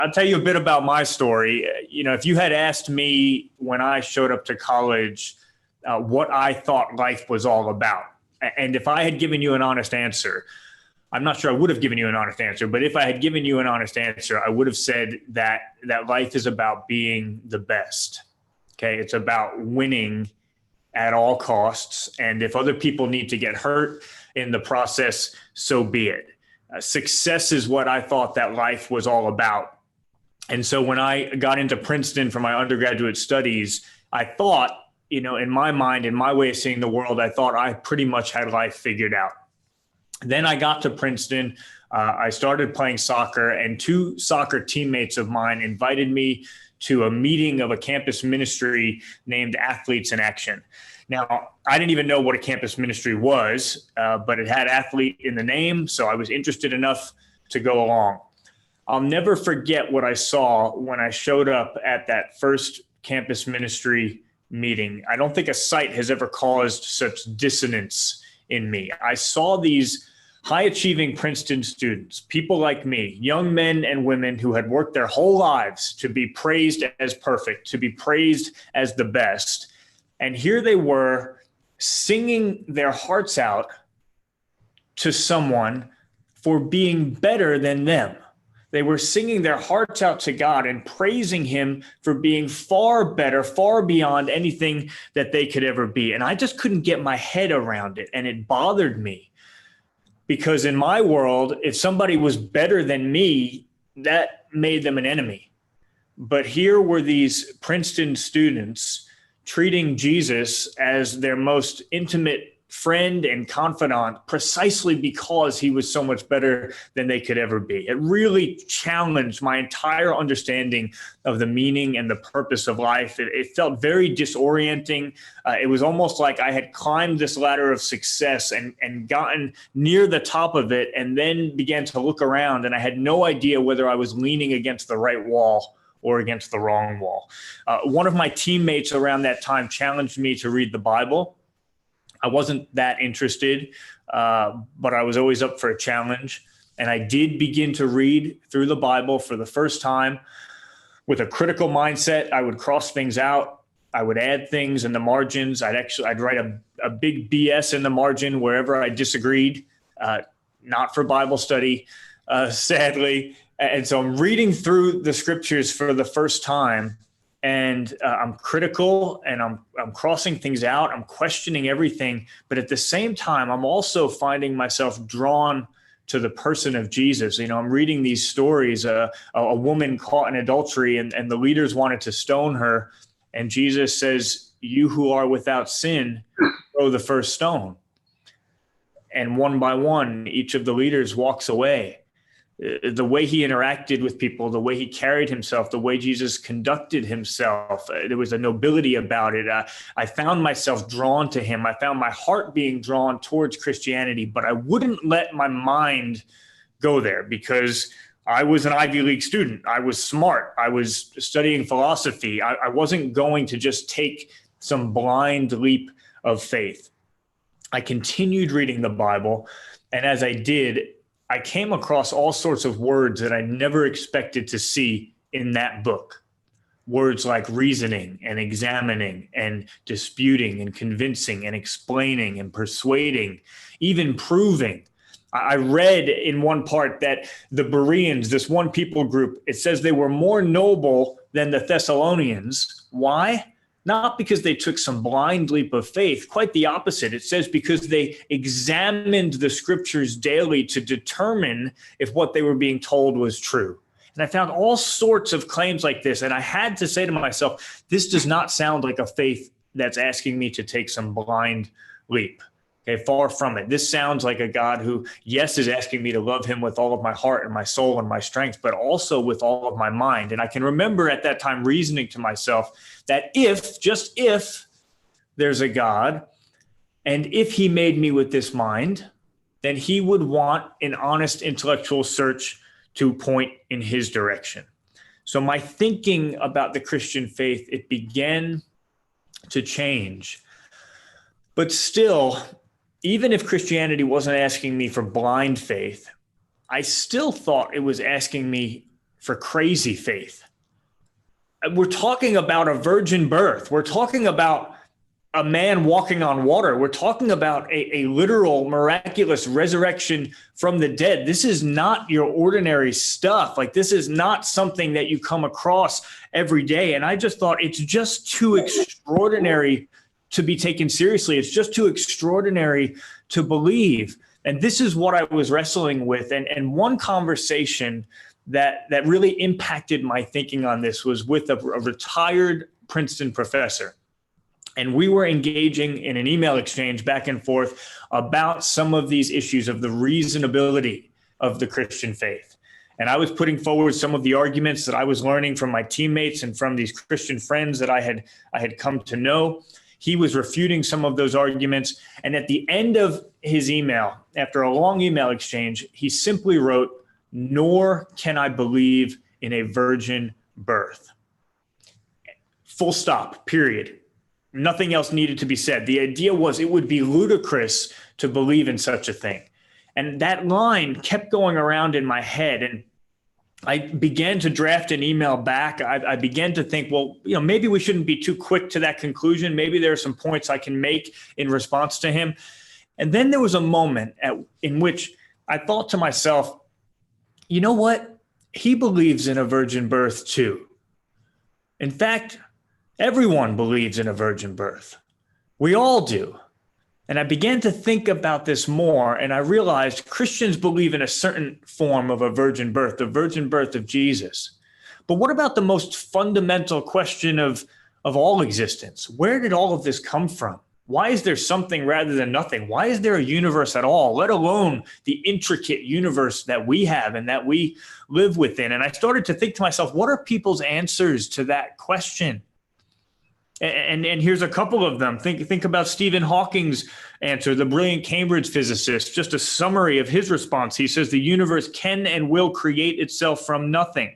I'll tell you a bit about my story. If you had asked me when I showed up to college what I thought life was all about, and if I had given you an honest answer, I'm not sure I would have given you an honest answer, but if I had given you an honest answer, I would have said that life is about being the best. Okay, it's about winning at all costs, and if other people need to get hurt in the process, so be it. Success is what I thought that life was all about. And so when I got into Princeton for my undergraduate studies, I thought, in my mind, in my way of seeing the world, I thought I pretty much had life figured out. Then I got to Princeton. I started playing soccer, and two soccer teammates of mine invited me to a meeting of a campus ministry named Athletes in Action. Now, I didn't even know what a campus ministry was, but it had athlete in the name, so I was interested enough to go along. I'll never forget what I saw when I showed up at that first campus ministry meeting. I don't think a sight has ever caused such dissonance in me. I saw these high-achieving Princeton students, people like me, young men and women who had worked their whole lives to be praised as perfect, to be praised as the best. And here they were singing their hearts out to someone for being better than them. They were singing their hearts out to God and praising him for being far better, far beyond anything that they could ever be. And I just couldn't get my head around it. And it bothered me because in my world, if somebody was better than me, that made them an enemy. But here were these Princeton students treating Jesus as their most intimate friend and confidant precisely because he was so much better than they could ever be. It really challenged my entire understanding of the meaning and the purpose of life. It felt very disorienting. It was almost like I had climbed this ladder of success and gotten near the top of it and then began to look around, and I had no idea whether I was leaning against the right wall or against the wrong wall. One of my teammates around that time challenged me to read the Bible. I wasn't that interested, but I was always up for a challenge. And I did begin to read through the Bible for the first time with a critical mindset. I would cross things out. I would add things in the margins. I'd write a big BS in the margin wherever I disagreed, not for Bible study, sadly. And so I'm reading through the scriptures for the first time, and I'm critical and I'm crossing things out. I'm questioning everything. But at the same time, I'm also finding myself drawn to the person of Jesus. I'm reading these stories, a woman caught in adultery and the leaders wanted to stone her. And Jesus says, "You who are without sin, throw the first stone." And one by one, each of the leaders walks away. The way he interacted with people, the way he carried himself, the way Jesus conducted himself, there was a nobility about it. I found myself drawn to him. I found my heart being drawn towards Christianity, but I wouldn't let my mind go there because I was an Ivy League student. I was smart. I was studying philosophy. I wasn't going to just take some blind leap of faith. I continued reading the Bible, and as I did, I came across all sorts of words that I never expected to see in that book. Words like reasoning and examining and disputing and convincing and explaining and persuading, even proving. I read in one part that the Bereans, this one people group, it says they were more noble than the Thessalonians. Why? Not because they took some blind leap of faith, quite the opposite. It says because they examined the scriptures daily to determine if what they were being told was true. And I found all sorts of claims like this. And I had to say to myself, this does not sound like a faith that's asking me to take some blind leap. Okay, far from it. This sounds like a God who, yes, is asking me to love him with all of my heart and my soul and my strength, but also with all of my mind. And I can remember at that time reasoning to myself that just if there's a God, and if he made me with this mind, then he would want an honest intellectual search to point in his direction. So my thinking about the Christian faith, it began to change. But still, even if Christianity wasn't asking me for blind faith, I still thought it was asking me for crazy faith. We're talking about a virgin birth. We're talking about a man walking on water. We're talking about a literal miraculous resurrection from the dead. This is not your ordinary stuff. Like, this is not something that you come across every day. And I just thought it's just too extraordinary to be taken seriously. It's just too extraordinary to believe. And this is what I was wrestling with. And one conversation that really impacted my thinking on this was with a retired Princeton professor. And we were engaging in an email exchange back and forth about some of these issues of the reasonability of the Christian faith. And I was putting forward some of the arguments that I was learning from my teammates and from these Christian friends that I had come to know. He was refuting some of those arguments. And at the end of his email, after a long email exchange, he simply wrote, "Nor can I believe in a virgin birth." Full stop, period. Nothing else needed to be said. The idea was it would be ludicrous to believe in such a thing. And that line kept going around in my head. And I began to draft an email back. I began to think, well, maybe we shouldn't be too quick to that conclusion. Maybe there are some points I can make in response to him. And then there was a moment in which I thought to myself, you know what? He believes in a virgin birth too. In fact, everyone believes in a virgin birth. We all do. And I began to think about this more, and I realized Christians believe in a certain form of a virgin birth, the virgin birth of Jesus. But what about the most fundamental question of all existence? Where did all of this come from? Why is there something rather than nothing? Why is there a universe at all, let alone the intricate universe that we have and that we live within? And I started to think to myself, what are people's answers to that question? And here's a couple of them. Think about Stephen Hawking's answer, the brilliant Cambridge physicist. Just a summary of his response. He says the universe can and will create itself from nothing.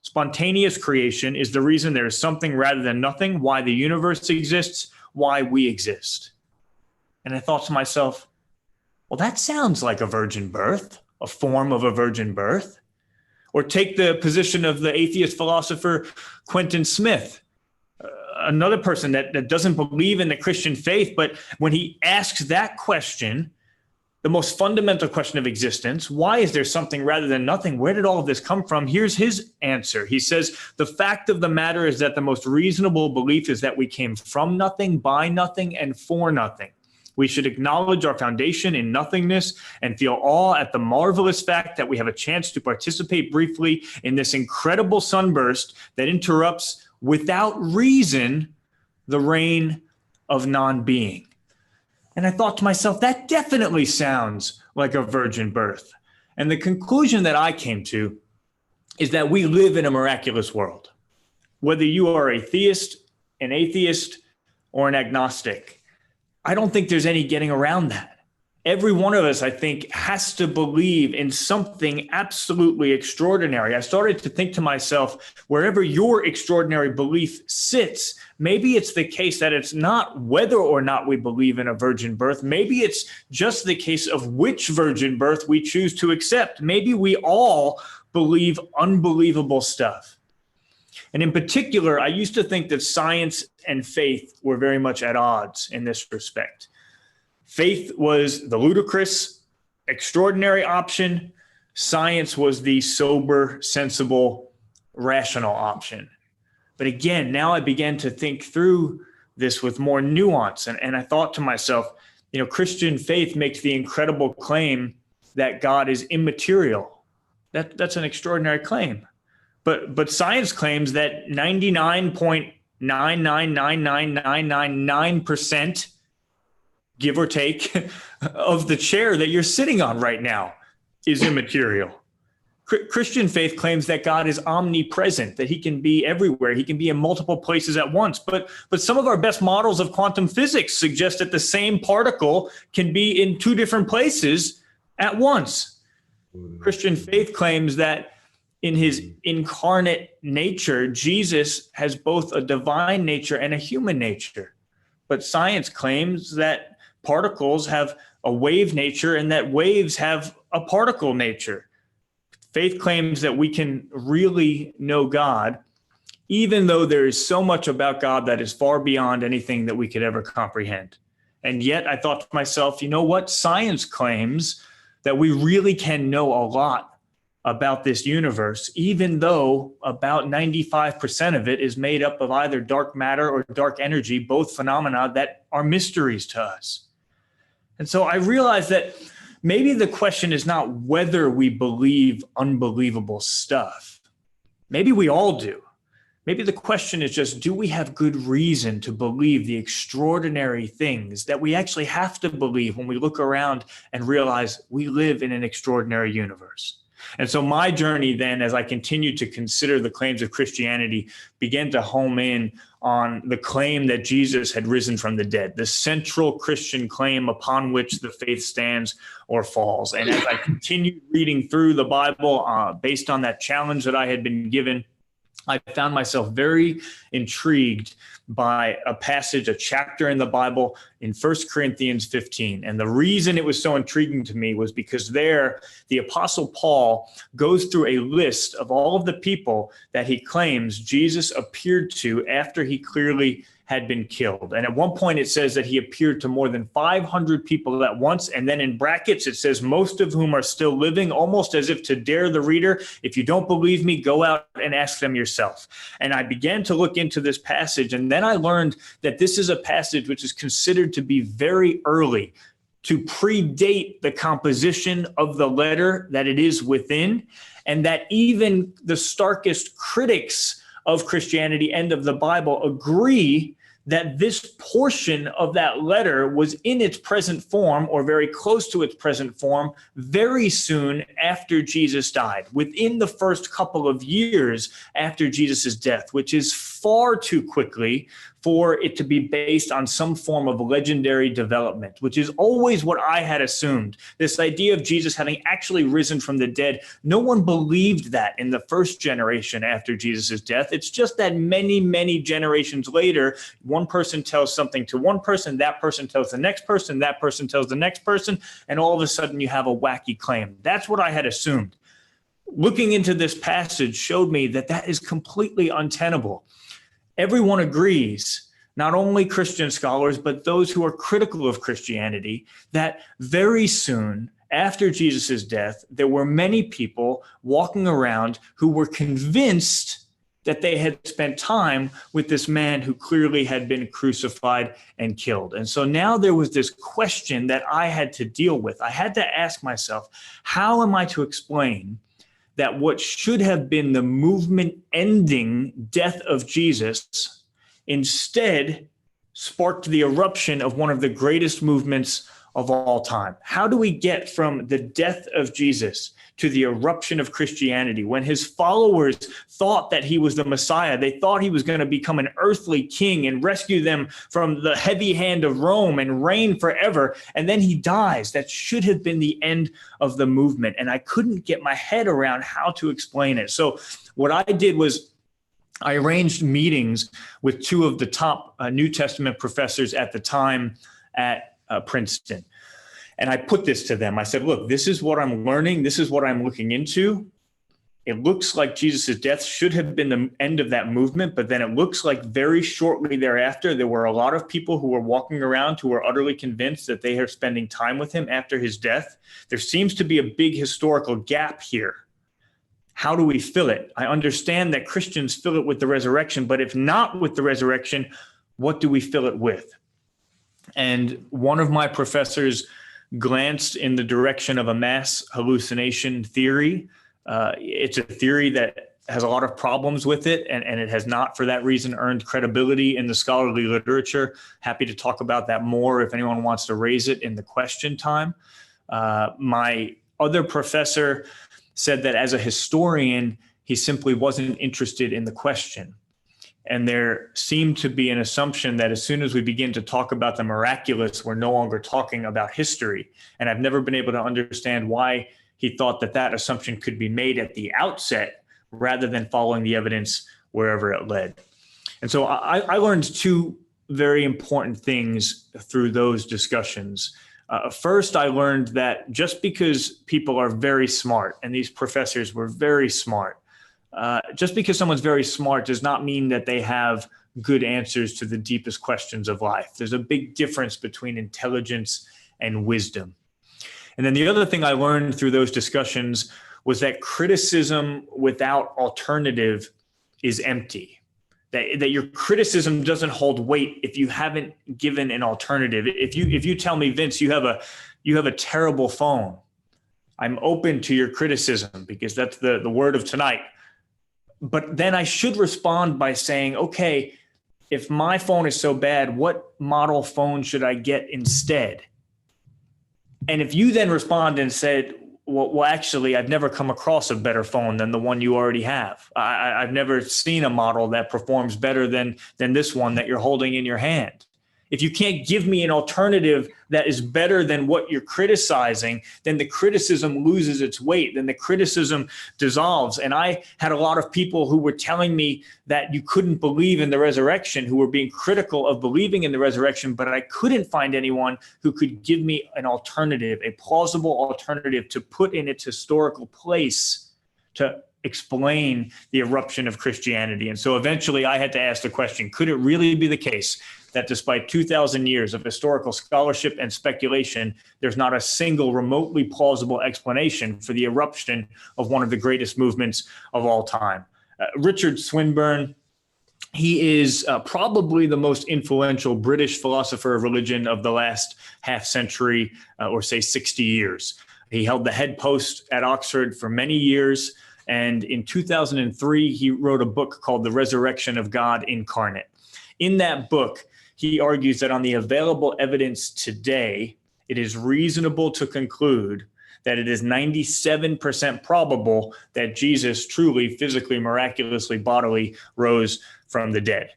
Spontaneous creation is the reason there is something rather than nothing, why the universe exists, why we exist. And I thought to myself, well, that sounds like a virgin birth, a form of a virgin birth. Or take the position of the atheist philosopher Quentin Smith, another person that doesn't believe in the Christian faith, but when he asks that question, the most fundamental question of existence, why is there something rather than nothing? Where did all of this come from? Here's his answer. He says, the fact of the matter is that the most reasonable belief is that we came from nothing, by nothing, and for nothing. We should acknowledge our foundation in nothingness and feel awe at the marvelous fact that we have a chance to participate briefly in this incredible sunburst that interrupts without reason the reign of non-being. And I thought to myself, that definitely sounds like a virgin birth. And the conclusion that I came to is that we live in a miraculous world. Whether you are a theist, an atheist, or an agnostic, I don't think there's any getting around that. Every one of us, I think, has to believe in something absolutely extraordinary. I started to think to myself, wherever your extraordinary belief sits, maybe it's the case that it's not whether or not we believe in a virgin birth. Maybe it's just the case of which virgin birth we choose to accept. Maybe we all believe unbelievable stuff. And in particular, I used to think that science and faith were very much at odds in this respect. Faith was the ludicrous, extraordinary option. Science was the sober, sensible, rational option. But again, now I began to think through this with more nuance. And I thought to myself, Christian faith makes the incredible claim that God is immaterial. That's an extraordinary claim. But science claims that 99.9999999% give or take, of the chair that you're sitting on right now is immaterial. Christian faith claims that God is omnipresent, that he can be everywhere. He can be in multiple places at once. But some of our best models of quantum physics suggest that the same particle can be in two different places at once. Christian faith claims that in his incarnate nature, Jesus has both a divine nature and a human nature. But science claims that particles have a wave nature and that waves have a particle nature. Faith claims that we can really know God, even though there is so much about God that is far beyond anything that we could ever comprehend. And yet I thought to myself, you know what? Science claims that we really can know a lot about this universe, even though about 95% of it is made up of either dark matter or dark energy, both phenomena that are mysteries to us. And so I realized that maybe the question is not whether we believe unbelievable stuff. Maybe we all do. Maybe the question is just, do we have good reason to believe the extraordinary things that we actually have to believe when we look around and realize we live in an extraordinary universe? And so my journey then, as I continued to consider the claims of Christianity, began to home in on the claim that Jesus had risen from the dead, the central Christian claim upon which the faith stands or falls. And as I continued reading through the Bible based on that challenge that I had been given, I found myself very intrigued by a passage, a chapter in the Bible in 1 Corinthians 15. And the reason it was so intriguing to me was because there, the Apostle Paul goes through a list of all of the people that he claims Jesus appeared to after he clearly had been killed. And at one point it says that he appeared to more than 500 people at once. And then in brackets, it says most of whom are still living, almost as if to dare the reader, if you don't believe me, go out and ask them yourself. And I began to look into this passage. And then I learned that this is a passage which is considered to be very early, to predate the composition of the letter that it is within, and that even the starkest critics of Christianity and of the Bible agree that this portion of that letter was in its present form, or very close to its present form, very soon after Jesus died, within the first couple of years after Jesus' death, which is far too quickly for it to be based on some form of legendary development, which is always what I had assumed. This idea of Jesus having actually risen from the dead, no one believed that in the first generation after Jesus' death. It's just that many, many generations later, one person tells something to one person, that person tells the next person, that person tells the next person, and all of a sudden you have a wacky claim. That's what I had assumed. Looking into this passage showed me that that is completely untenable. Everyone agrees, not only Christian scholars, but those who are critical of Christianity, that very soon after Jesus' death, there were many people walking around who were convinced that they had spent time with this man who clearly had been crucified and killed. And so now there was this question that I had to deal with. I had to ask myself, how am I to explain that what should have been the movement-ending death of Jesus instead sparked the eruption of one of the greatest movements of all time? How do we get from the death of Jesus to the eruption of Christianity when his followers thought that he was the Messiah? They thought he was going to become an earthly king and rescue them from the heavy hand of Rome and reign forever. And then he dies. That should have been the end of the movement. And I couldn't get my head around how to explain it. So what I did was I arranged meetings with two of the top New Testament professors at the time at Princeton. And I put this to them. I said, look, this is what I'm learning. This is what I'm looking into. It looks like Jesus' death should have been the end of that movement, but then it looks like very shortly thereafter, there were a lot of people who were walking around who were utterly convinced that they are spending time with him after his death. There seems to be a big historical gap here. How do we fill it? I understand that Christians fill it with the resurrection, but if not with the resurrection, what do we fill it with? And one of my professors glanced in the direction of a mass hallucination theory. It's a theory that has a lot of problems with it, and it has not, for that reason, earned credibility in the scholarly literature. Happy to talk about that more if anyone wants to raise it in the question time. My other professor said that as a historian, he simply wasn't interested in the question. And there seemed to be an assumption that as soon as we begin to talk about the miraculous, we're no longer talking about history. And I've never been able to understand why he thought that that assumption could be made at the outset rather than following the evidence wherever it led. And so I learned two very important things through those discussions. First, I learned that just because people are very smart, and these professors were very smart, just because someone's very smart does not mean that they have good answers to the deepest questions of life. There's a big difference between intelligence and wisdom. And then the other thing I learned through those discussions was that criticism without alternative is empty. That your criticism doesn't hold weight if you haven't given an alternative. If you tell me, Vince, you have a terrible phone, I'm open to your criticism because that's the word of tonight. But then I should respond by saying, okay, if my phone is so bad, what model phone should I get instead? And if you then respond and said, well, actually, I've never come across a better phone than the one you already have. I've never seen a model that performs better than this one that you're holding in your hand. If you can't give me an alternative that is better than what you're criticizing, then the criticism loses its weight, then the criticism dissolves. And I had a lot of people who were telling me that you couldn't believe in the resurrection, who were being critical of believing in the resurrection, but I couldn't find anyone who could give me an alternative, a plausible alternative to put in its historical place to explain the eruption of Christianity. And so eventually I had to ask the question, could it really be the case that despite 2,000 years of historical scholarship and speculation, there's not a single remotely plausible explanation for the eruption of one of the greatest movements of all time? Richard Swinburne, he is probably the most influential British philosopher of religion of the last half century, or say 60 years. He held the head post at Oxford for many years. And in 2003, he wrote a book called The Resurrection of God Incarnate. In that book, he argues that on the available evidence today, it is reasonable to conclude that it is 97% probable that Jesus truly, physically, miraculously, bodily rose from the dead.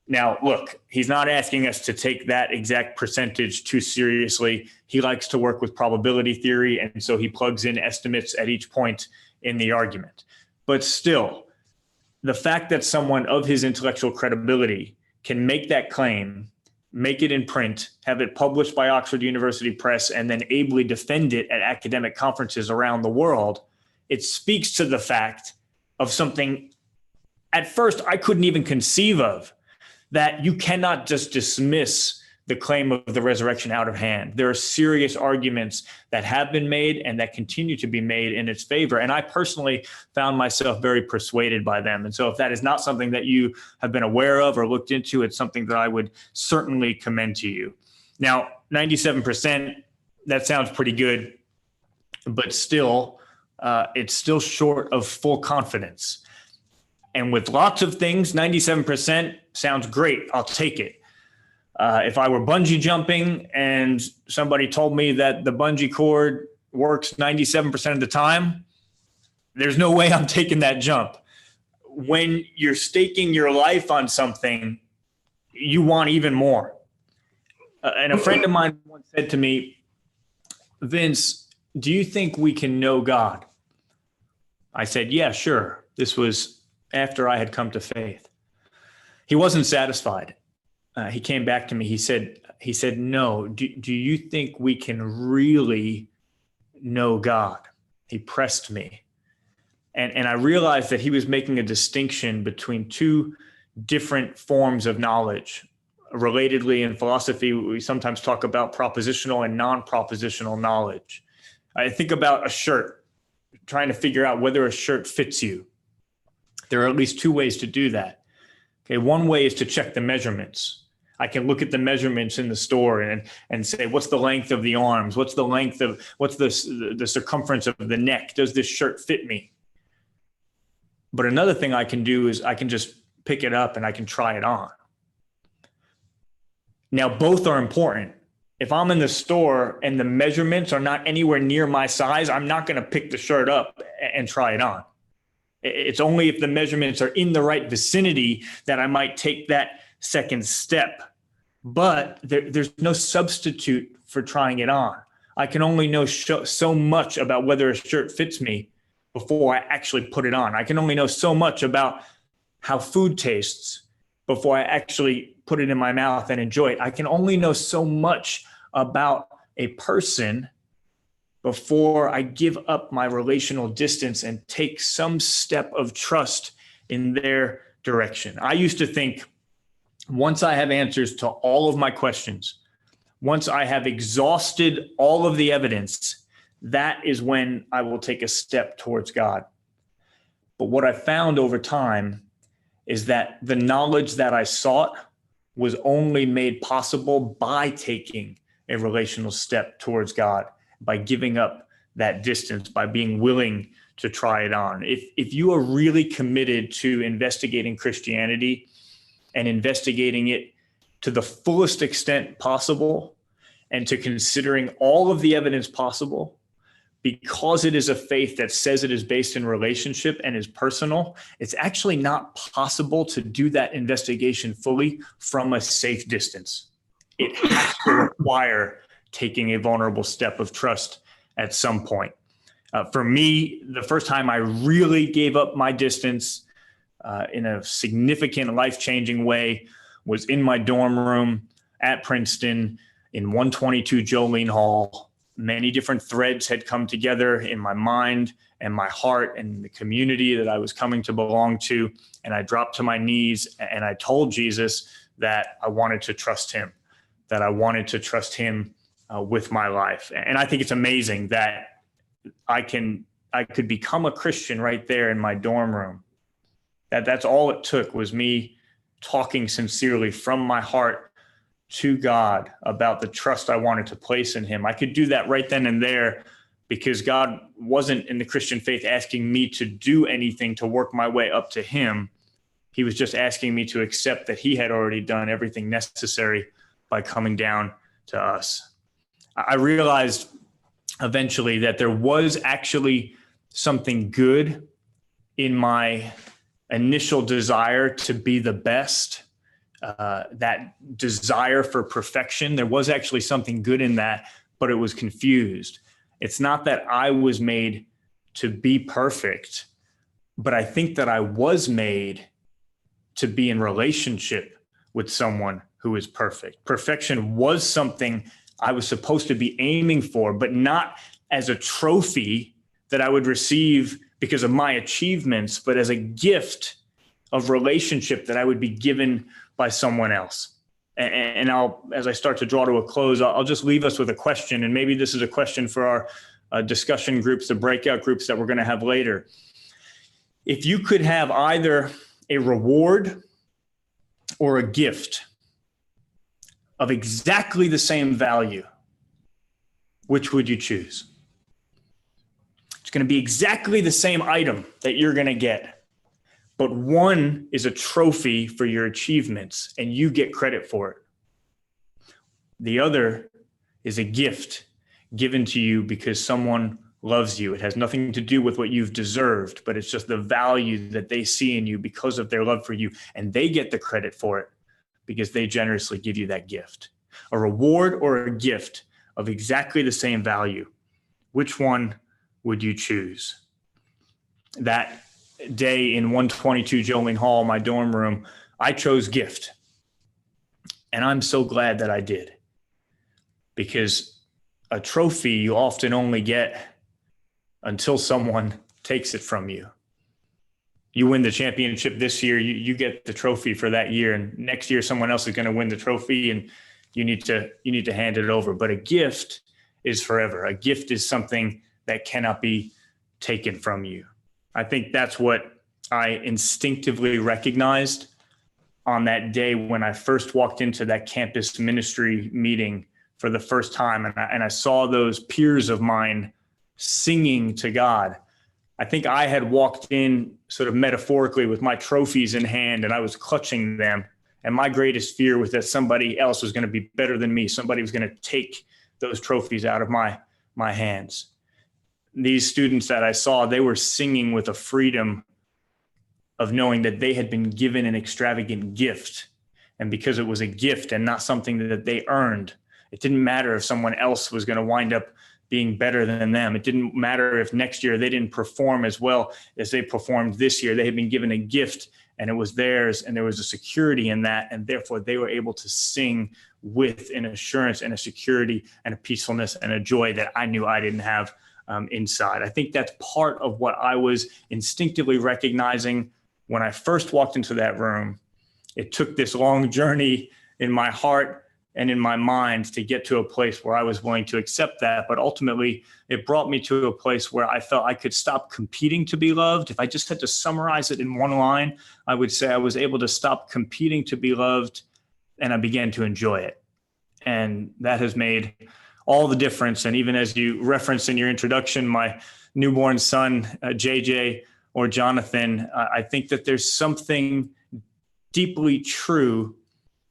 Now, look, he's not asking us to take that exact percentage too seriously. He likes to work with probability theory, and so he plugs in estimates at each point in the argument. But still, the fact that someone of his intellectual credibility can make that claim, make it in print, have it published by Oxford University Press, and then ably defend it at academic conferences around the world, it speaks to the fact of something at first I couldn't even conceive of, that you cannot just dismiss the claim of the resurrection out of hand. There are serious arguments that have been made and that continue to be made in its favor. And I personally found myself very persuaded by them. And so if that is not something that you have been aware of or looked into, it's something that I would certainly commend to you. Now, 97%, that sounds pretty good, but still, it's still short of full confidence. And with lots of things, 97% sounds great. I'll take it. If I were bungee jumping and somebody told me that the bungee cord works 97% of the time, there's no way I'm taking that jump. When you're staking your life on something, you want even more. And a friend of mine once said to me, Vince, do you think we can know God? I said, yeah, sure. This was after I had come to faith. He wasn't satisfied. He came back to me. He said, no, do you think we can really know God? He pressed me. And I realized that he was making a distinction between two different forms of knowledge. Relatedly, in philosophy, we sometimes talk about propositional and non-propositional knowledge. I think about a shirt, trying to figure out whether a shirt fits you. There are at least two ways to do that. Okay, one way is to check the measurements. I can look at the measurements in the store and say, what's the length of the arms? What's the circumference of the neck? Does this shirt fit me? But another thing I can do is I can just pick it up and I can try it on. Now, both are important. If I'm in the store and the measurements are not anywhere near my size, I'm not going to pick the shirt up and try it on. It's only if the measurements are in the right vicinity that I might take that second step. But there's no substitute for trying it on. I can only know so much about whether a shirt fits me before I actually put it on. I can only know so much about how food tastes before I actually put it in my mouth and enjoy it. I can only know so much about a person before I give up my relational distance and take some step of trust in their direction. I used to think, once I have answers to all of my questions, once I have exhausted all of the evidence, that is when I will take a step towards God. But what I found over time is that the knowledge that I sought was only made possible by taking a relational step towards God, by giving up that distance, by being willing to try it on. If you are really committed to investigating Christianity and investigating it to the fullest extent possible and to considering all of the evidence possible, because it is a faith that says it is based in relationship and is personal, it's actually not possible to do that investigation fully from a safe distance. It has to require taking a vulnerable step of trust at some point. For me, the first time I really gave up my distance in a significant life-changing way was in my dorm room at Princeton in 122 Jolene Hall. Many different threads had come together in my mind and my heart and the community that I was coming to belong to. And I dropped to my knees and I told Jesus that I wanted to trust him, with my life. And I think it's amazing that I could become a Christian right there in my dorm room. That's all it took, was me talking sincerely from my heart to God about the trust I wanted to place in him. I could do that right then and there because God wasn't in the Christian faith asking me to do anything to work my way up to him. He was just asking me to accept that he had already done everything necessary by coming down to us. I realized eventually that there was actually something good in my initial desire to be the best, that desire for perfection. There was actually something good in that, but it was confused. It's not that I was made to be perfect, but I think that I was made to be in relationship with someone who is perfect. Perfection was something I was supposed to be aiming for, but not as a trophy that I would receive because of my achievements, but as a gift of relationship that I would be given by someone else. And as I start to draw to a close, I'll just leave us with a question. And maybe this is a question for our discussion groups, the breakout groups that we're going to have later. If you could have either a reward or a gift of exactly the same value, which would you choose? It's going to be exactly the same item that you're going to get, but one is a trophy for your achievements and you get credit for it. The other is a gift given to you because someone loves you. It has nothing to do with what you've deserved, but it's just the value that they see in you because of their love for you, and they get the credit for it because they generously give you that gift. A reward or a gift of exactly the same value. Which one would you choose? That day in 122 Jolene Hall, my dorm room, I chose gift. And I'm so glad that I did. Because a trophy you often only get until someone takes it from you. You win the championship this year, you get the trophy for that year, and next year someone else is going to win the trophy and you need to hand it over. But a gift is forever. A gift is something that cannot be taken from you. I think that's what I instinctively recognized on that day when I first walked into that campus ministry meeting for the first time, and I saw those peers of mine singing to God. I think I had walked in sort of metaphorically with my trophies in hand, and I was clutching them. And my greatest fear was that somebody else was going to be better than me. Somebody was going to take those trophies out of my hands. These students that I saw, they were singing with a freedom of knowing that they had been given an extravagant gift. And because it was a gift and not something that they earned, it didn't matter if someone else was going to wind up being better than them. It didn't matter if next year they didn't perform as well as they performed this year. They had been given a gift, and it was theirs, and there was a security in that, and therefore they were able to sing with an assurance and a security and a peacefulness and a joy that I knew I didn't have inside. I think that's part of what I was instinctively recognizing when I first walked into that room. It took this long journey in my heart and in my mind to get to a place where I was willing to accept that. But ultimately, it brought me to a place where I felt I could stop competing to be loved. If I just had to summarize it in one line, I would say I was able to stop competing to be loved, and I began to enjoy it. And that has made all the difference. And even as you referenced in your introduction, my newborn son, JJ or Jonathan, I think that there's something deeply true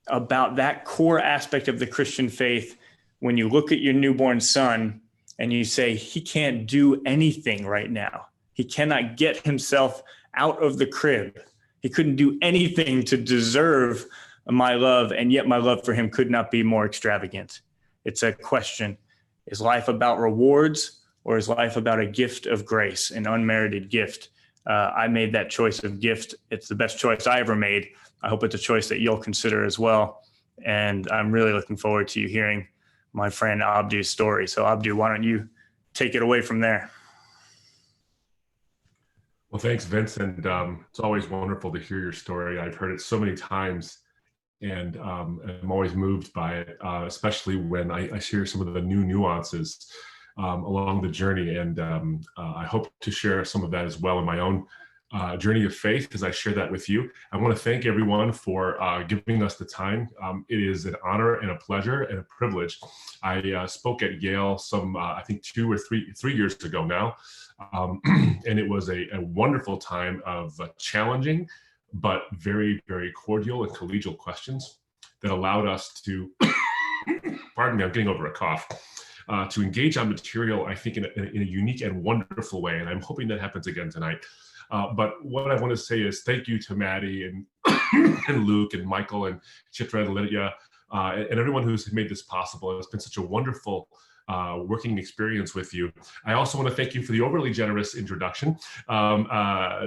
about that core aspect of the Christian faith when you look at your newborn son and you say, he can't do anything right now. He cannot get himself out of the crib. He couldn't do anything to deserve my love, and yet my love for him could not be more extravagant. It's a question. Is life about rewards, or is life about a gift of grace, an unmerited gift? I made that choice of gift. It's the best choice I ever made. I hope it's a choice that you'll consider as well. And I'm really looking forward to you hearing my friend Abdu's story. So Abdu, why don't you take it away from there? Well, thanks, Vince. And it's always wonderful to hear your story. I've heard it so many times, and I'm always moved by it, especially when I hear some of the new nuances along the journey. And I hope to share some of that as well in my own journey of faith as I share that with you. I want to thank everyone for giving us the time. It is an honor and a pleasure and a privilege. I spoke at Yale some, I think 2 or 3 years ago now. And it was a wonderful time of challenging, but very, very cordial and collegial questions that allowed us to, pardon me, I'm getting over a cough, to engage on material, I think, in a unique and wonderful way. And I'm hoping that happens again tonight. But what I want to say is thank you to Maddie and, and Luke and Michael and Chitra and Lydia and everyone who's made this possible. It's been such a wonderful working experience with you. I also want to thank you for the overly generous introduction,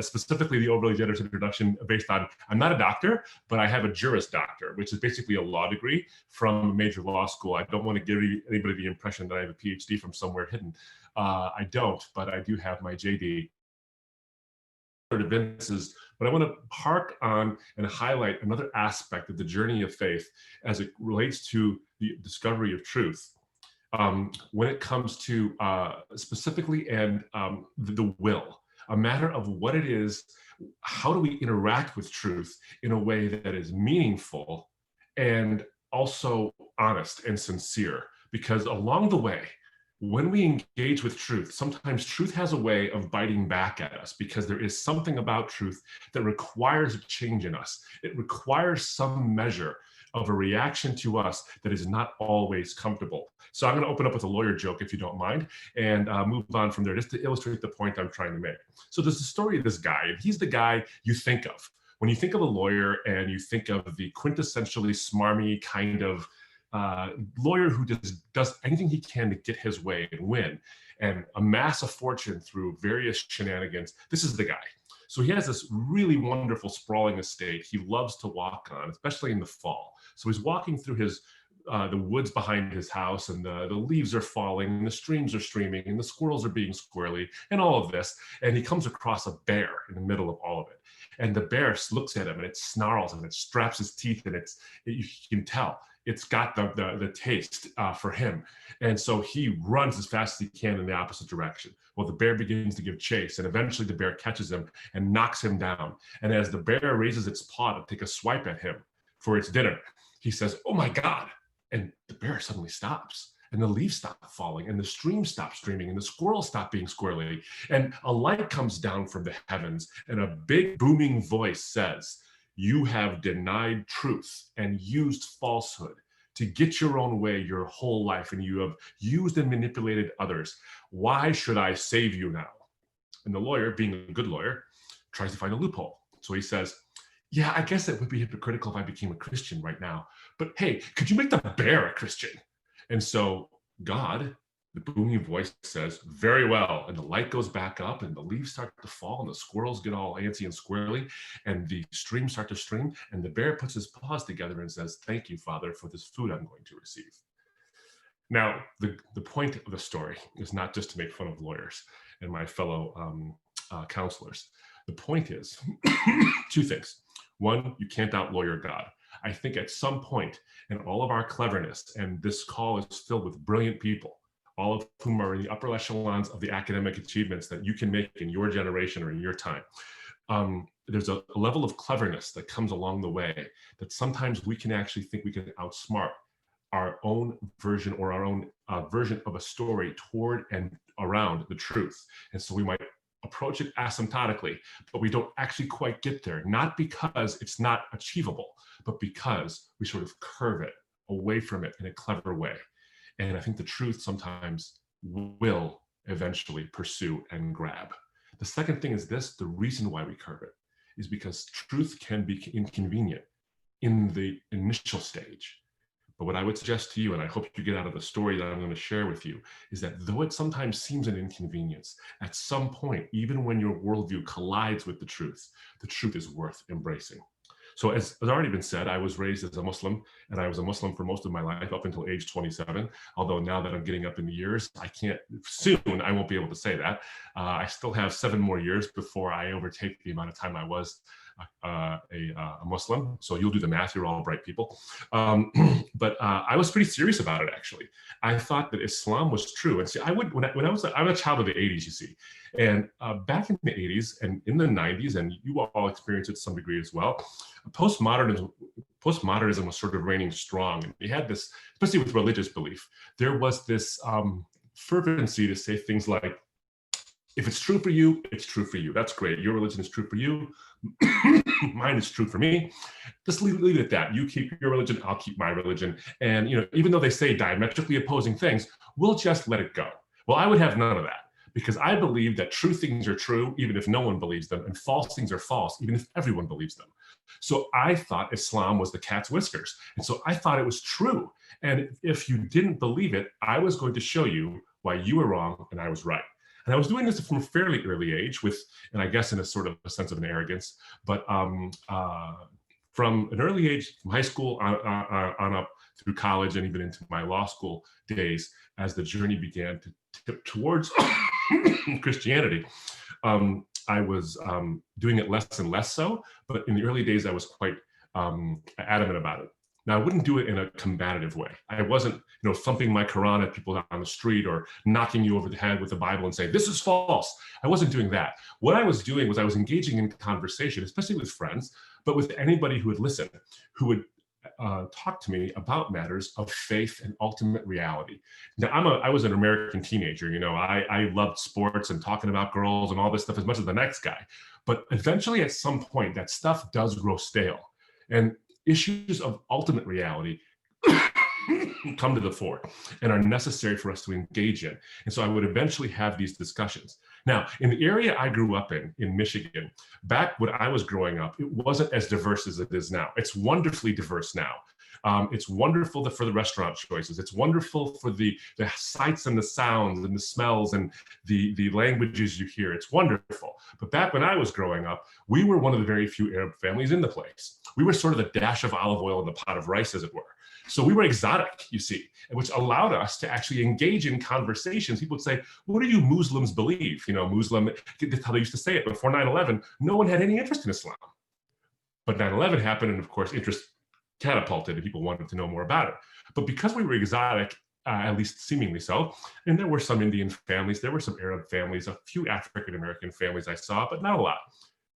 specifically the overly generous introduction based on, I'm not a doctor, but I have a Juris Doctor, which is basically a law degree from a major law school. I don't want to give anybody the impression that I have a PhD from somewhere hidden. I don't, but I do have my JD. Vince's, but I want to park on and highlight another aspect of the journey of faith as it relates to the discovery of truth. When it comes to specifically and the will, a matter of what it is, how do we interact with truth in a way that is meaningful and also honest and sincere? Because along the way, when we engage with truth, sometimes truth has a way of biting back at us because there is something about truth that requires a change in us. It requires some measure of a reaction to us that is not always comfortable. So I'm going to open up with a lawyer joke, if you don't mind, and move on from there just to illustrate the point I'm trying to make. So there's the story of this guy, and he's the guy you think of. When you think of a lawyer and you think of the quintessentially smarmy kind of lawyer who just does anything he can to get his way and win and amass a fortune through various shenanigans, this is the guy. So he has this really wonderful sprawling estate he loves to walk on, especially in the fall. So he's walking through his the woods behind his house, and the leaves are falling, and the streams are streaming, and the squirrels are being squirrely, and all of this. And he comes across a bear in the middle of all of it. And the bear looks at him, and it snarls, and it straps its teeth, and you can tell it's got the taste for him. And so he runs as fast as he can in the opposite direction. Well, the bear begins to give chase, and eventually the bear catches him and knocks him down. And as the bear raises its paw to take a swipe at him for its dinner, he says, "Oh my God." And the bear suddenly stops, and the leaves stop falling, and the stream stops streaming, and the squirrels stop being squirrely. And a light comes down from the heavens, and a big booming voice says, "You have denied truth and used falsehood to get your own way your whole life, and you have used and manipulated others. Why should I save you now?" And the lawyer, being a good lawyer, tries to find a loophole. So he says, "Yeah, I guess it would be hypocritical if I became a Christian right now. But hey, could you make the bear a Christian?" And so God the booming voice says, very well. And the light goes back up and the leaves start to fall and the squirrels get all antsy and squirrely and the streams start to stream. And the bear puts his paws together and says, thank you, Father, for this food I'm going to receive. Now, the point of the story is not just to make fun of lawyers and my fellow counselors. The point is two things. One, you can't out-lawyer God. I think at some point in all of our cleverness, and this call is filled with brilliant people, all of whom are in the upper echelons of the academic achievements that you can make in your generation or in your time. There's a level of cleverness that comes along the way that sometimes we can actually think we can outsmart our own version or our own version of a story toward and around the truth. And so we might approach it asymptotically, but we don't actually quite get there, not because it's not achievable, but because we sort of curve it away from it in a clever way. And I think the truth sometimes will eventually pursue and grab. The second thing is this: the reason why we curve it is because truth can be inconvenient in the initial stage. But what I would suggest to you, and I hope you get out of the story that I'm going to share with you, is that though it sometimes seems an inconvenience, at some point, even when your worldview collides with the truth is worth embracing. So as has already been said, I was raised as a Muslim, and I was a Muslim for most of my life up until age 27. Although now that I'm getting up in the years, I won't be able to say that. I still have 7 more years before I overtake the amount of time I was a Muslim. So you'll do the math, you're all bright people. But I was pretty serious about it, actually. I thought that Islam was true. And see, I'm a child of the 80s, you see. And back in the 80s and in the 90s, and you all experienced it to some degree as well, postmodernism was sort of reigning strong. And you had this, especially with religious belief, there was this fervency to say things like, if it's true for you, it's true for you. That's great. Your religion is true for you. Mine is true for me. Just leave it at that. You keep your religion, I'll keep my religion. And even though they say diametrically opposing things, we'll just let it go. Well, I would have none of that, because I believe that true things are true, even if no one believes them, and false things are false, even if everyone believes them. So I thought Islam was the cat's whiskers. And so I thought it was true. And if you didn't believe it, I was going to show you why you were wrong and I was right. And I was doing this from a fairly early age and I guess in a sort of a sense of an arrogance, but from an early age, from high school on up through college and even into my law school days, as the journey began to tip towards Christianity, I was doing it less and less so, but in the early days, I was quite adamant about it. Now, I wouldn't do it in a combative way. I wasn't, thumping my Quran at people on the street or knocking you over the head with the Bible and saying, this is false. I wasn't doing that. What I was doing was I was engaging in conversation, especially with friends, but with anybody who would listen, who would talk to me about matters of faith and ultimate reality. Now, I was an American teenager. I loved sports and talking about girls and all this stuff as much as the next guy. But eventually, at some point, that stuff does grow stale. And issues of ultimate reality come to the fore and are necessary for us to engage in. And so I would eventually have these discussions. Now, in the area I grew up in Michigan, back when I was growing up, it wasn't as diverse as it is now. It's wonderfully diverse now. It's wonderful for the restaurant choices. It's wonderful for the sights and the sounds and the smells and the languages you hear. It's wonderful. But back when I was growing up, we were one of the very few Arab families in the place. We were sort of the dash of olive oil in the pot of rice, as it were. So we were exotic, you see, which allowed us to actually engage in conversations. People would say, what do you Muslims believe? Muslim, that's how they used to say it. Before 9/11, no one had any interest in Islam. But 9/11 happened, and of course, interest catapulted, and people wanted to know more about it. But because we were exotic, at least seemingly so, and there were some Indian families, there were some Arab families, a few African-American families I saw, but not a lot.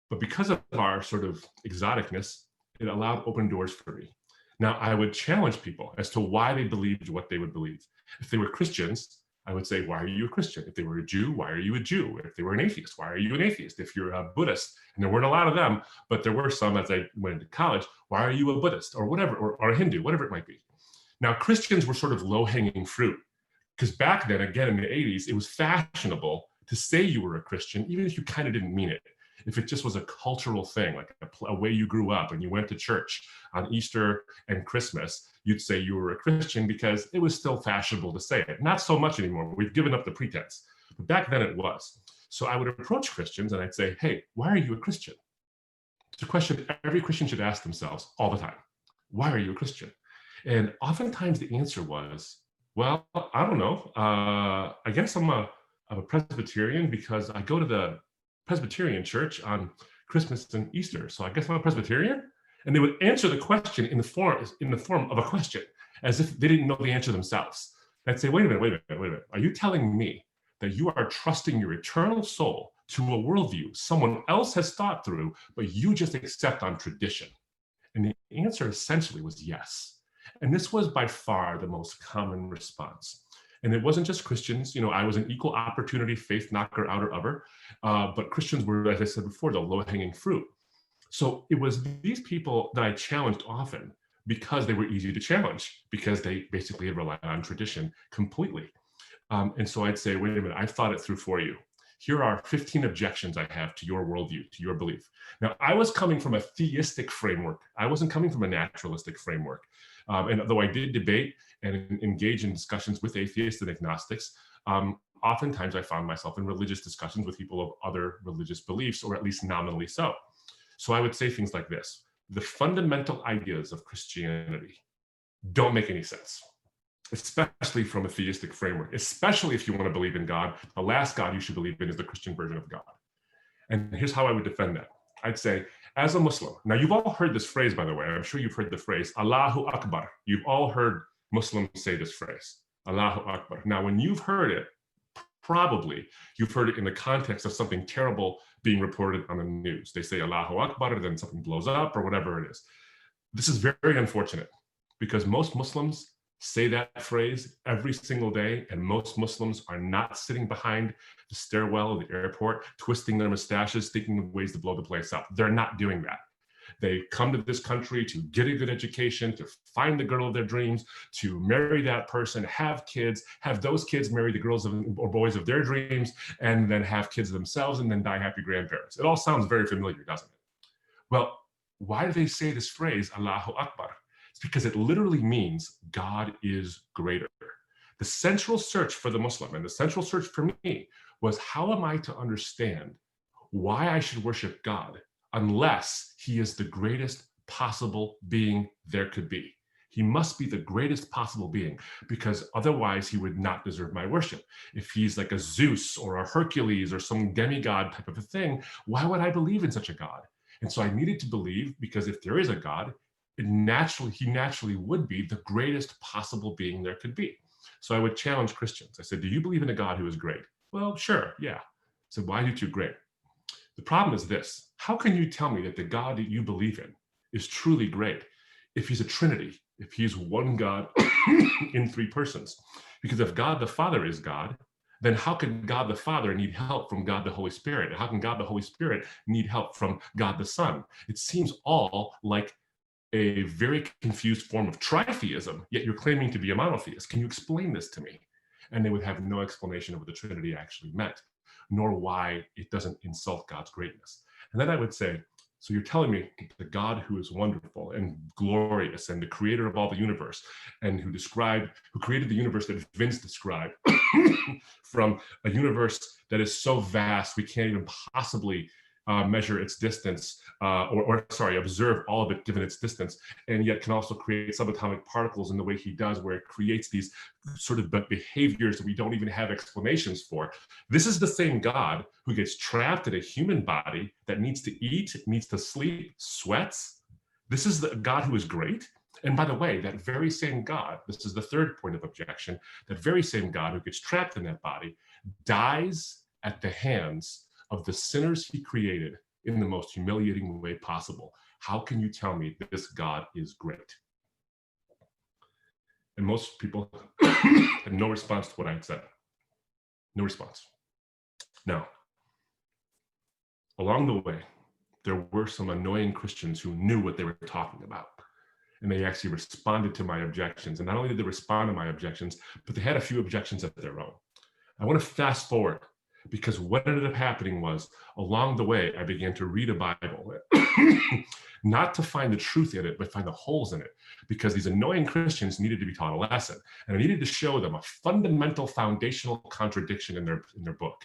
But because of our sort of exoticness, it allowed open doors for me. Now, I would challenge people as to why they believed what they would believe. If they were Christians, I would say, why are you a Christian? If they were a Jew, why are you a Jew? If they were an atheist, why are you an atheist? If you're a Buddhist, and there weren't a lot of them, but there were some as I went into college, why are you a Buddhist or whatever, or a Hindu, whatever it might be. Now, Christians were sort of low-hanging fruit, because back then, again in the 80s, it was fashionable to say you were a Christian, even if you kind of didn't mean it. If it just was a cultural thing, like a way you grew up and you went to church on Easter and Christmas, you'd say you were a Christian because it was still fashionable to say it. Not so much anymore. We've given up the pretense. But back then it was. So I would approach Christians and I'd say, hey, why are you a Christian? It's a question every Christian should ask themselves all the time. Why are you a Christian? And oftentimes the answer was, well, I don't know. I guess I'm a Presbyterian because I go to the Presbyterian church on Christmas and Easter. So I guess I'm a Presbyterian. And they would answer the question in the form of a question, as if they didn't know the answer themselves. I'd say, wait a minute. Are you telling me that you are trusting your eternal soul to a worldview someone else has thought through, but you just accept on tradition? And the answer essentially was yes. And this was by far the most common response. And it wasn't just Christians. I was an equal opportunity faith knocker outer upper, but Christians were, as I said before, the low-hanging fruit. So it was these people that I challenged often because they were easy to challenge, because they basically had relied on tradition completely. And so I'd say, wait a minute, I've thought it through for you. Here are 15 objections I have to your worldview, to your belief. Now, I was coming from a theistic framework. I wasn't coming from a naturalistic framework. And though I did debate and engage in discussions with atheists and agnostics, oftentimes I found myself in religious discussions with people of other religious beliefs, or at least nominally so. So I would say things like this: the fundamental ideas of Christianity don't make any sense, especially from a theistic framework, especially if you want to believe in God. The last God you should believe in is the Christian version of God. And here's how I would defend that. I'd say, as a Muslim, now you've all heard this phrase, by the way. I'm sure you've heard the phrase, Allahu Akbar. You've all heard Muslims say this phrase, Allahu Akbar. Now, when you've heard it, probably you've heard it in the context of something terrible being reported on the news. They say Allahu Akbar, and then something blows up or whatever it is. This is very unfortunate, because most Muslims say that phrase every single day, and most Muslims are not sitting behind the stairwell of the airport, twisting their mustaches, thinking of ways to blow the place up. They're not doing that. They come to this country to get a good education, to find the girl of their dreams, to marry that person, have kids, have those kids marry the girls or boys of their dreams, and then have kids themselves, and then die happy grandparents. It all sounds very familiar, doesn't it? Well, why do they say this phrase, Allahu Akbar? It's because it literally means God is greater. The central search for the Muslim, and the central search for me, was how am I to understand why I should worship God unless he is the greatest possible being there could be? He must be the greatest possible being, because otherwise he would not deserve my worship. If he's like a Zeus or a Hercules or some demigod type of a thing, why would I believe in such a God? And so I needed to believe, because if there is a God, he naturally would be the greatest possible being there could be. So I would challenge Christians. I said, do you believe in a God who is great? Well, sure, yeah. I said, why are you too great? The problem is this: how can you tell me that the God that you believe in is truly great if he's a Trinity, if he's one God in three persons? Because if God the Father is God, then how can God the Father need help from God the Holy Spirit? And how can God the Holy Spirit need help from God the Son? It seems all like a very confused form of tritheism, yet you're claiming to be a monotheist. Can you explain this to me? And they would have no explanation of what the Trinity actually meant, nor why it doesn't insult God's greatness. And then I would say, so you're telling me the God who is wonderful and glorious and the creator of all the universe, and who created the universe that Vince described from a universe that is so vast we can't even possibly measure its distance, observe all of it given its distance, and yet can also create subatomic particles in the way he does, where it creates these sort of behaviors that we don't even have explanations for. This is the same God who gets trapped in a human body that needs to eat, needs to sleep, sweats. This is the God who is great. And by the way, that very same God, this is the third point of objection, that very same God who gets trapped in that body dies at the hands of the sinners he created in the most humiliating way possible. How can you tell me that this God is great? And most people had no response to what I had said. No response. Now, along the way, there were some annoying Christians who knew what they were talking about. And they actually responded to my objections. And not only did they respond to my objections, but they had a few objections of their own. I want to fast forward Because what ended up happening was, along the way, I began to read a Bible, not to find the truth in it, but find the holes in it, because these annoying Christians needed to be taught a lesson. And I needed to show them a fundamental foundational contradiction in their book,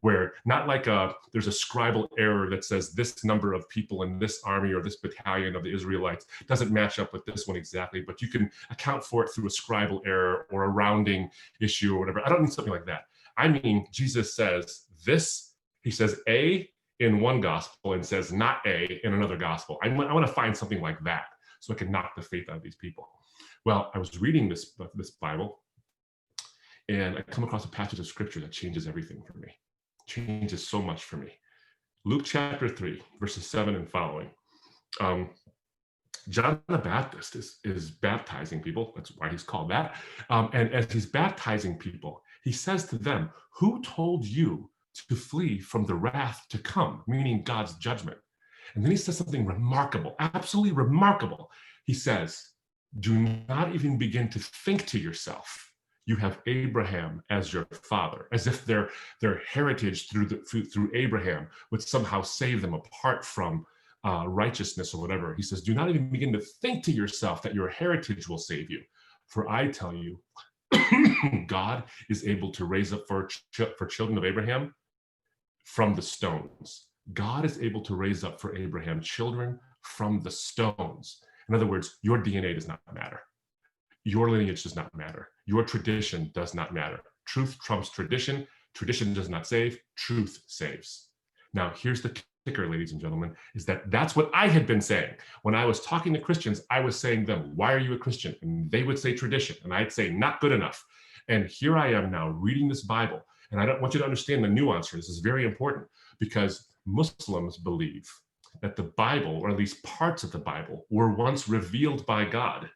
where not like there's a scribal error that says this number of people in this army or this battalion of the Israelites doesn't match up with this one exactly, but you can account for it through a scribal error or a rounding issue or whatever. I don't mean something like that. I mean, Jesus says this, he says A in one gospel and says not A in another gospel. I want to find something like that so I can knock the faith out of these people. Well, I was reading this Bible, and I come across a passage of scripture that changes everything for me, changes so much for me. Luke chapter 3, verses 7 and following. John the Baptist is baptizing people. That's why he's called that. And as he's baptizing people, he says to them, who told you to flee from the wrath to come, meaning God's judgment? And then he says something remarkable, absolutely remarkable. He says, do not even begin to think to yourself, you have Abraham as your father, as if their heritage through Abraham would somehow save them apart from righteousness or whatever. He says, do not even begin to think to yourself that your heritage will save you. For I tell you, God is able to raise up for children of Abraham from the stones. God is able to raise up for Abraham children from the stones. In other words, your DNA does not matter. Your lineage does not matter. Your tradition does not matter. Truth trumps tradition. Tradition does not save. Truth saves. Now, here's the kicker, ladies and gentlemen, is that's what I had been saying. When I was talking to Christians, I was saying to them, why are you a Christian? And they would say tradition. And I'd say, not good enough. And here I am now reading this Bible. And I don't want you to understand the nuance here. This is very important, because Muslims believe that the Bible, or at least parts of the Bible, were once revealed by God.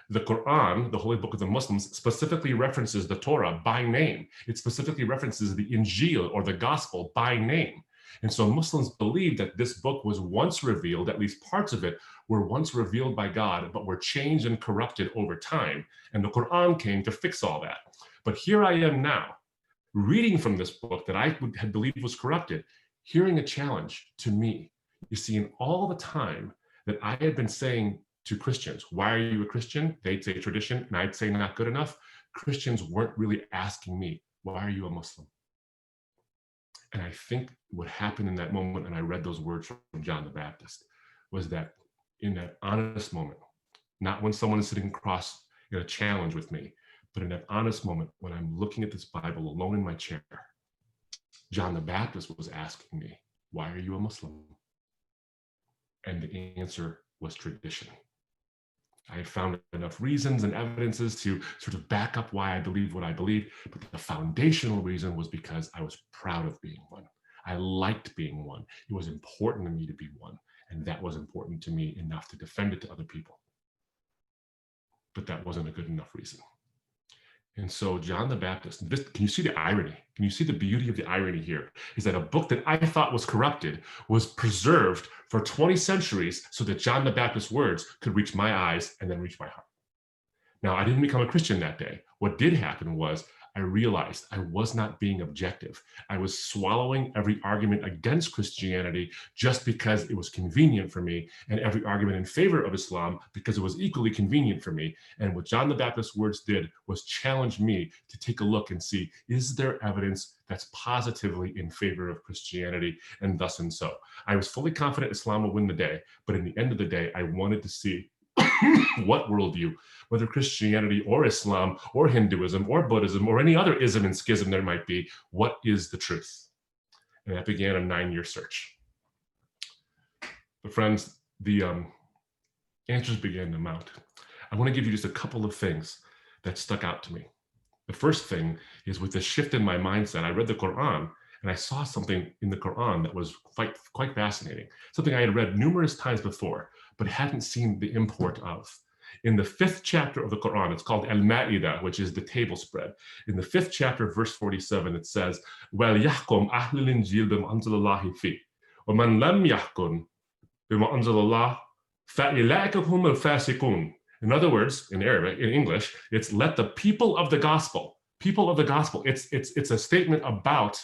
The Quran, the holy book of the Muslims, specifically references the Torah by name. It specifically references the Injil, or the gospel, by name. And so Muslims believe that this book was once revealed, at least parts of it were once revealed by God, but were changed and corrupted over time. And the Quran came to fix all that. But here I am now, reading from this book that I had believed was corrupted, hearing a challenge to me. You see, in all the time that I had been saying to Christians, why are you a Christian? They'd say tradition, and I'd say not good enough. Christians weren't really asking me, why are you a Muslim? And I think what happened in that moment, and I read those words from John the Baptist, was that in that honest moment, not when someone is sitting across in a challenge with me, but in that honest moment when I'm looking at this Bible alone in my chair, John the Baptist was asking me, why are you a Muslim? And the answer was tradition. I had found enough reasons and evidences to sort of back up why I believed what I believed, but the foundational reason was because I was proud of being one. I liked being one. It was important to me to be one, and that was important to me enough to defend it to other people. But that wasn't a good enough reason. And so John the Baptist, can you see the irony? Can you see the beauty of the irony here? Is that a book that I thought was corrupted was preserved for 20 centuries so that John the Baptist's words could reach my eyes and then reach my heart. Now, I didn't become a Christian that day. What did happen was I realized I was not being objective. I was swallowing every argument against Christianity just because it was convenient for me, and every argument in favor of Islam because it was equally convenient for me. And what John the Baptist's words did was challenge me to take a look and see, is there evidence that's positively in favor of Christianity, and thus and so. I was fully confident Islam will win the day, but in the end of the day, I wanted to see what worldview, whether Christianity or Islam or Hinduism or Buddhism or any other ism and schism there might be, what is the truth? And that began a 9-year search. But friends, the answers began to mount. I want to give you just a couple of things that stuck out to me. The first thing is, with the shift in my mindset, I read the Quran and I saw something in the Quran that was quite fascinating, something I had read numerous times before, but hadn't seen the import of. In the 5th chapter of the Quran, it's called Al-Ma'idah, which is the table spread. In the 5th chapter, verse 47, it says, وَلْيَحْكُمْ أَهْلُ الْإِنْجِيلِ بِمَا أَنزَلَ اللَّهُ فِيهِ وَمَنْ لَمْ يَحْكُمْ بِمَا أَنزَلَ اللَّهُ فَأُولَٰئِكَ هُمُ الْفَاسِقُونَ. In other words, in Arabic, in English, it's let the people of the gospel, it's a statement about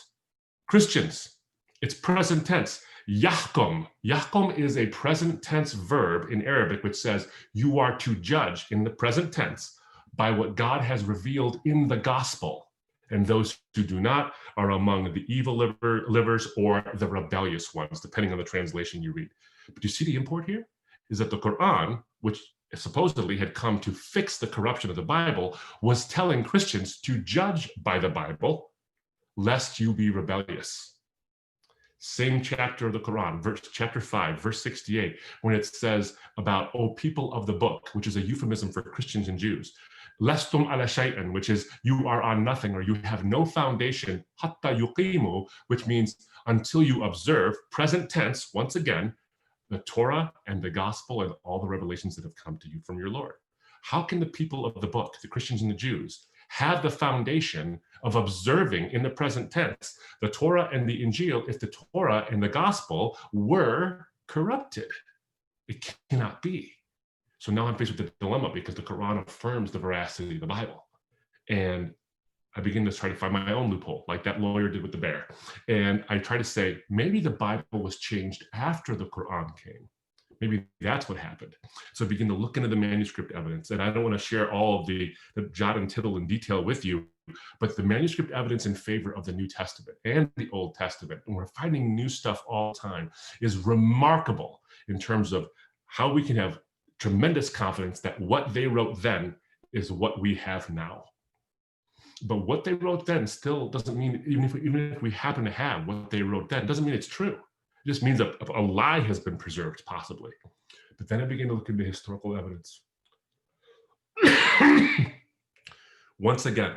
Christians, it's present tense. Yahkum. Yahkum is a present tense verb in Arabic, which says you are to judge in the present tense by what God has revealed in the gospel. And those who do not are among the evil livers or the rebellious ones, depending on the translation you read. But you see the import here is that the Quran, which supposedly had come to fix the corruption of the Bible, was telling Christians to judge by the Bible, lest you be rebellious. Same chapter of the Quran, chapter 5, verse 68, when it says about, O people of the book, which is a euphemism for Christians and Jews, Lastum ala shay'an, which is you are on nothing or you have no foundation, hatta yuqimu, which means until you observe, present tense, once again, the Torah and the gospel and all the revelations that have come to you from your Lord. How can the people of the book, the Christians and the Jews, have the foundation of observing in the present tense the Torah and the Injil if the Torah and the gospel were corrupted? It cannot be. So now I'm faced with the dilemma because the Quran affirms the veracity of the Bible. And I begin to try to find my own loophole, like that lawyer did with the bear. And I try to say, maybe the Bible was changed after the Quran came. Maybe that's what happened. So I begin to look into the manuscript evidence. And I don't want to share all of the jot and tittle in detail with you, but the manuscript evidence in favor of the New Testament and the Old Testament, and we're finding new stuff all the time, is remarkable in terms of how we can have tremendous confidence that what they wrote then is what we have now. But what they wrote then still doesn't mean, even if we happen to have what they wrote then, doesn't mean it's true. It just means a lie has been preserved, possibly. But then I began to look into historical evidence. Once again,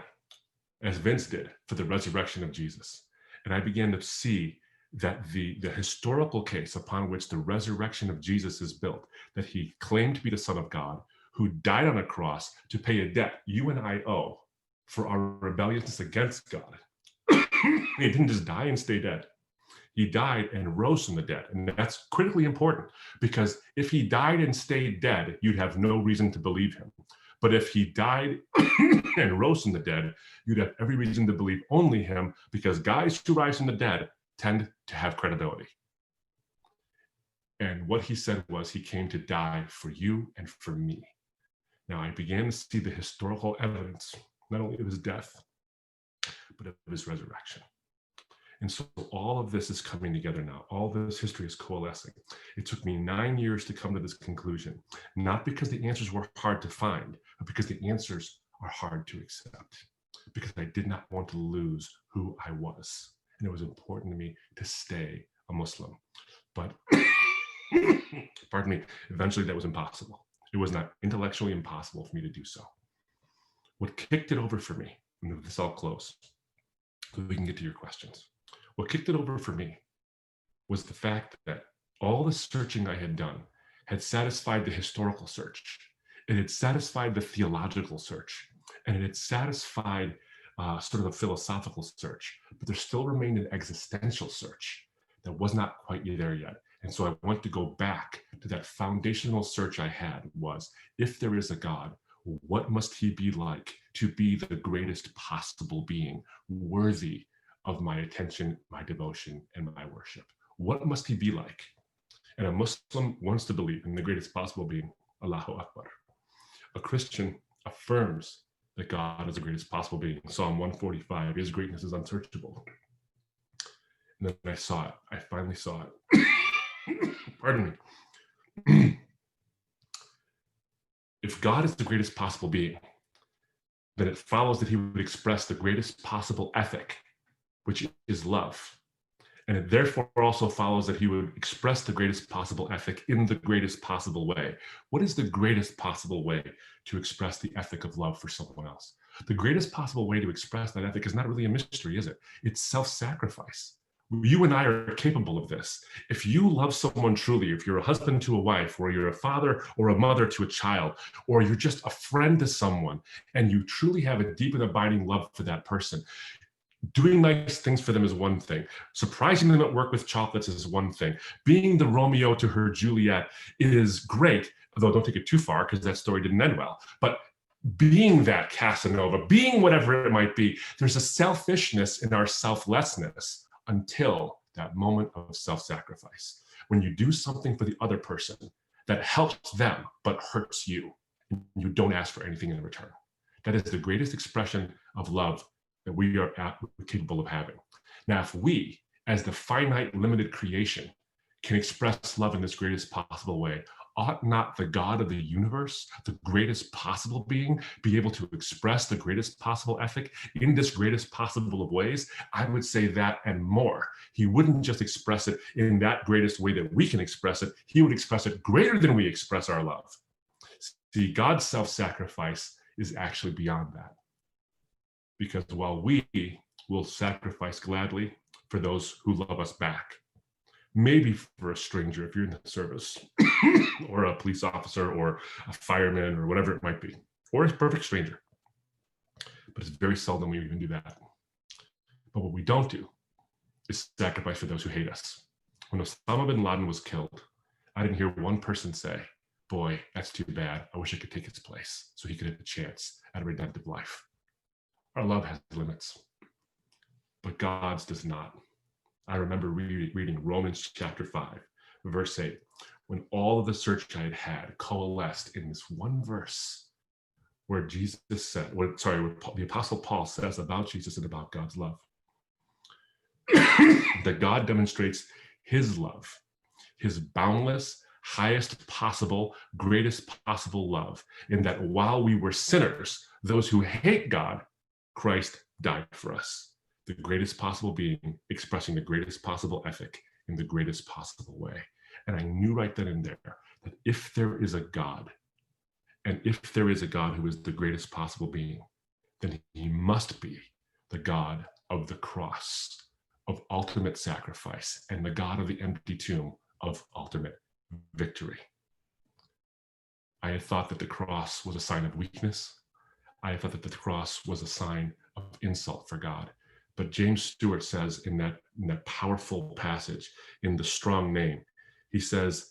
as Vince did for the resurrection of Jesus. And I began to see that the historical case upon which the resurrection of Jesus is built, that he claimed to be the Son of God, who died on a cross to pay a debt you and I owe for our rebelliousness against God. He didn't just die and stay dead. He died and rose from the dead. And that's critically important, because if he died and stayed dead, you'd have no reason to believe him. But if he died and rose from the dead, you'd have every reason to believe only him, because guys who rise from the dead tend to have credibility. And what he said was he came to die for you and for me. Now I began to see the historical evidence, not only of his death, but of his resurrection. And so all of this is coming together now. All this history is coalescing. It took me 9 years to come to this conclusion, not because the answers were hard to find, but because the answers are hard to accept, because I did not want to lose who I was. And it was important to me to stay a Muslim. But, pardon me, eventually that was impossible. It was not intellectually impossible for me to do so. What kicked it over for me, and this I'll close, so we can get to your questions. What kicked it over for me was the fact that all the searching I had done had satisfied the historical search. It had satisfied the theological search, and it had satisfied sort of a philosophical search, but there still remained an existential search that was not quite there yet. And so I want to go back to that foundational search I had was, if there is a God, what must he be like to be the greatest possible being, worthy of my attention, my devotion, and my worship? What must he be like? And a Muslim wants to believe in the greatest possible being, Allahu Akbar. A Christian affirms that God is the greatest possible being. Psalm 145, his greatness is unsearchable. And then I saw it. I finally saw it. Pardon me. If God is the greatest possible being, then it follows that he would express the greatest possible ethic, which is love. And it therefore also follows that he would express the greatest possible ethic in the greatest possible way. What is the greatest possible way to express the ethic of love for someone else? The greatest possible way to express that ethic is not really a mystery, is it? It's self-sacrifice. You and I are capable of this. If you love someone truly, if you're a husband to a wife, or you're a father or a mother to a child, or you're just a friend to someone, and you truly have a deep and abiding love for that person, doing nice things for them is one thing. Surprising them at work with chocolates is one thing. Being the Romeo to her Juliet is great, although don't take it too far because that story didn't end well. But being that Casanova, being whatever it might be, there's a selfishness in our selflessness until that moment of self-sacrifice. When you do something for the other person that helps them but hurts you, and you don't ask for anything in return. That is the greatest expression of love that we are capable of having. Now, if we, as the finite, limited creation, can express love in this greatest possible way, ought not the God of the universe, the greatest possible being, be able to express the greatest possible ethic in this greatest possible of ways? I would say that and more. He wouldn't just express it in that greatest way that we can express it. He would express it greater than we express our love. See, God's self-sacrifice is actually beyond that. Because while we will sacrifice gladly for those who love us back, maybe for a stranger if you're in the service, or a police officer, or a fireman, or whatever it might be, or a perfect stranger. But it's very seldom we even do that. But what we don't do is sacrifice for those who hate us. When Osama bin Laden was killed, I didn't hear one person say, boy, that's too bad. I wish I could take his place so he could have a chance at a redemptive life. Our love has limits, but God's does not. I remember reading Romans chapter 5, verse 8, when all of the search I had coalesced in this one verse where Jesus said, what the Apostle Paul says about Jesus and about God's love. That God demonstrates his love, his boundless, highest possible, greatest possible love, in that while we were sinners, those who hate God, Christ died for us. The greatest possible being expressing the greatest possible ethic in the greatest possible way. And I knew right then and there that if there is a God, and if there is a God who is the greatest possible being, then he must be the God of the cross, of ultimate sacrifice, and the God of the empty tomb, of ultimate victory. I had thought that the cross was a sign of weakness. I had thought that the cross was a sign of insult for God. But James Stewart says in that powerful passage in The Strong Name, he says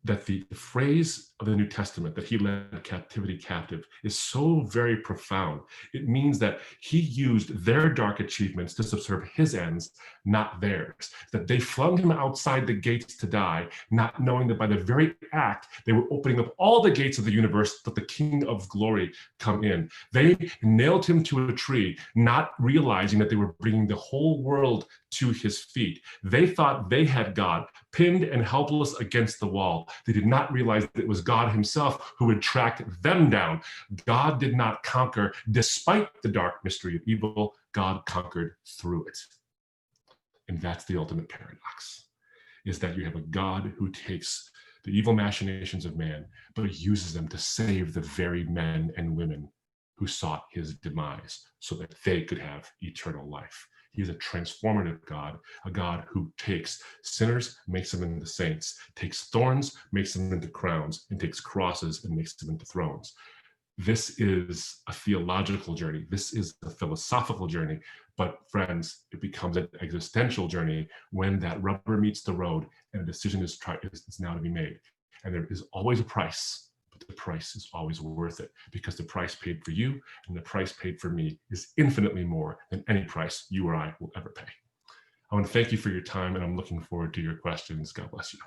that the phrase of the New Testament, that he led captivity captive, is so very profound. It means that he used their dark achievements to subserve his ends, not theirs. That they flung him outside the gates to die, not knowing that by the very act, they were opening up all the gates of the universe that the King of Glory come in. They nailed him to a tree, not realizing that they were bringing the whole world to his feet. They thought they had God pinned and helpless against the wall. They did not realize that it was God himself who had tracked them down. God did not conquer despite the dark mystery of evil. God conquered through it. And that's the ultimate paradox, is that you have a God who takes the evil machinations of man, but uses them to save the very men and women who sought his demise so that they could have eternal life. He is a transformative God, a God who takes sinners, makes them into saints, takes thorns, makes them into crowns, and takes crosses and makes them into thrones. This is a theological journey. This is a philosophical journey. But friends, it becomes an existential journey when that rubber meets the road and a decision is now to be made. And there is always a price. But the price is always worth it, because the price paid for you and the price paid for me is infinitely more than any price you or I will ever pay. I want to thank you for your time, and I'm looking forward to your questions. God bless you.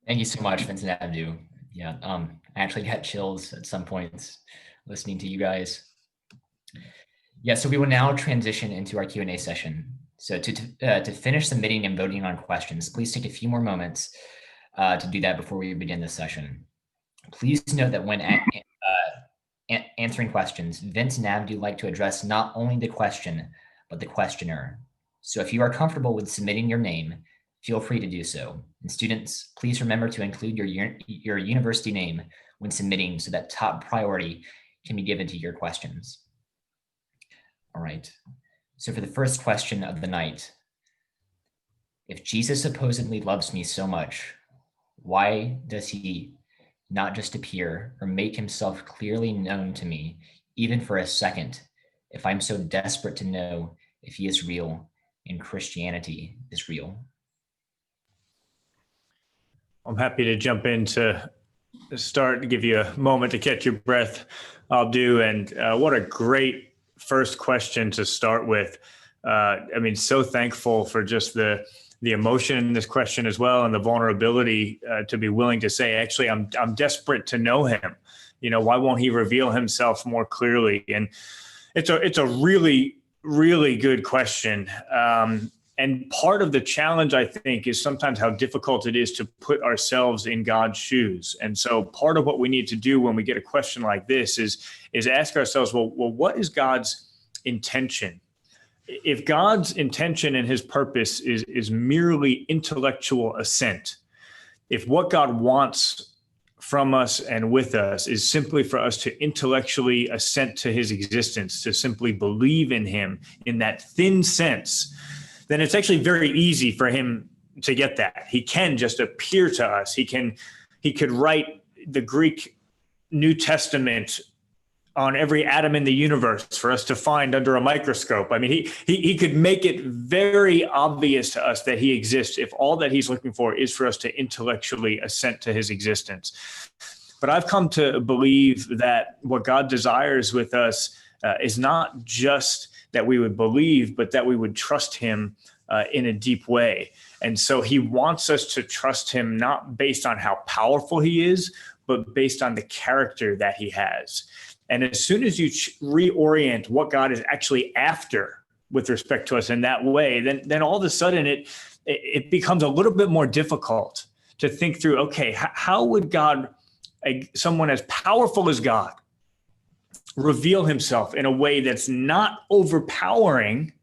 Thank you so much, Vincent Abdu. Yeah, I actually got chills at some points listening to you guys. Yeah, so we will now transition into our Q&A session. So to finish submitting and voting on questions, please take a few more moments to do that before we begin this session. Please note that when answering questions, Vince and Abdu like to address not only the question, but the questioner. So if you are comfortable with submitting your name, feel free to do so. And students, please remember to include your university name when submitting so that top priority can be given to your questions. All right, so for the first question of the night, if Jesus supposedly loves me so much, why does he not just appear or make himself clearly known to me, even for a second, if I'm so desperate to know if he is real and Christianity is real? I'm happy to jump in to start and give you a moment to catch your breath, Abdu. And what a great first question to start with. So thankful for just the emotion in this question as well, and the vulnerability to be willing to say, actually, I'm desperate to know him. Why won't he reveal himself more clearly? And it's a really, really good question. And part of the challenge, I think, is sometimes how difficult it is to put ourselves in God's shoes. And so part of what we need to do when we get a question like this is ask ourselves, well, what is God's intention? If God's intention and his purpose is merely intellectual assent, if what God wants from us and with us is simply for us to intellectually assent to his existence, to simply believe in him in that thin sense, then it's actually very easy for him to get that. He can just appear to us. He could write the Greek New Testament on every atom in the universe for us to find under a microscope. He could make it very obvious to us that he exists if all that he's looking for is for us to intellectually assent to his existence. But I've come to believe that what God desires with us is not just that we would believe, but that we would trust him in a deep way. And so he wants us to trust him not based on how powerful he is, but based on the character that he has. And as soon as you reorient what God is actually after with respect to us in that way, then all of a sudden it becomes a little bit more difficult to think through, okay, how would God, someone as powerful as God, reveal himself in a way that's not overpowering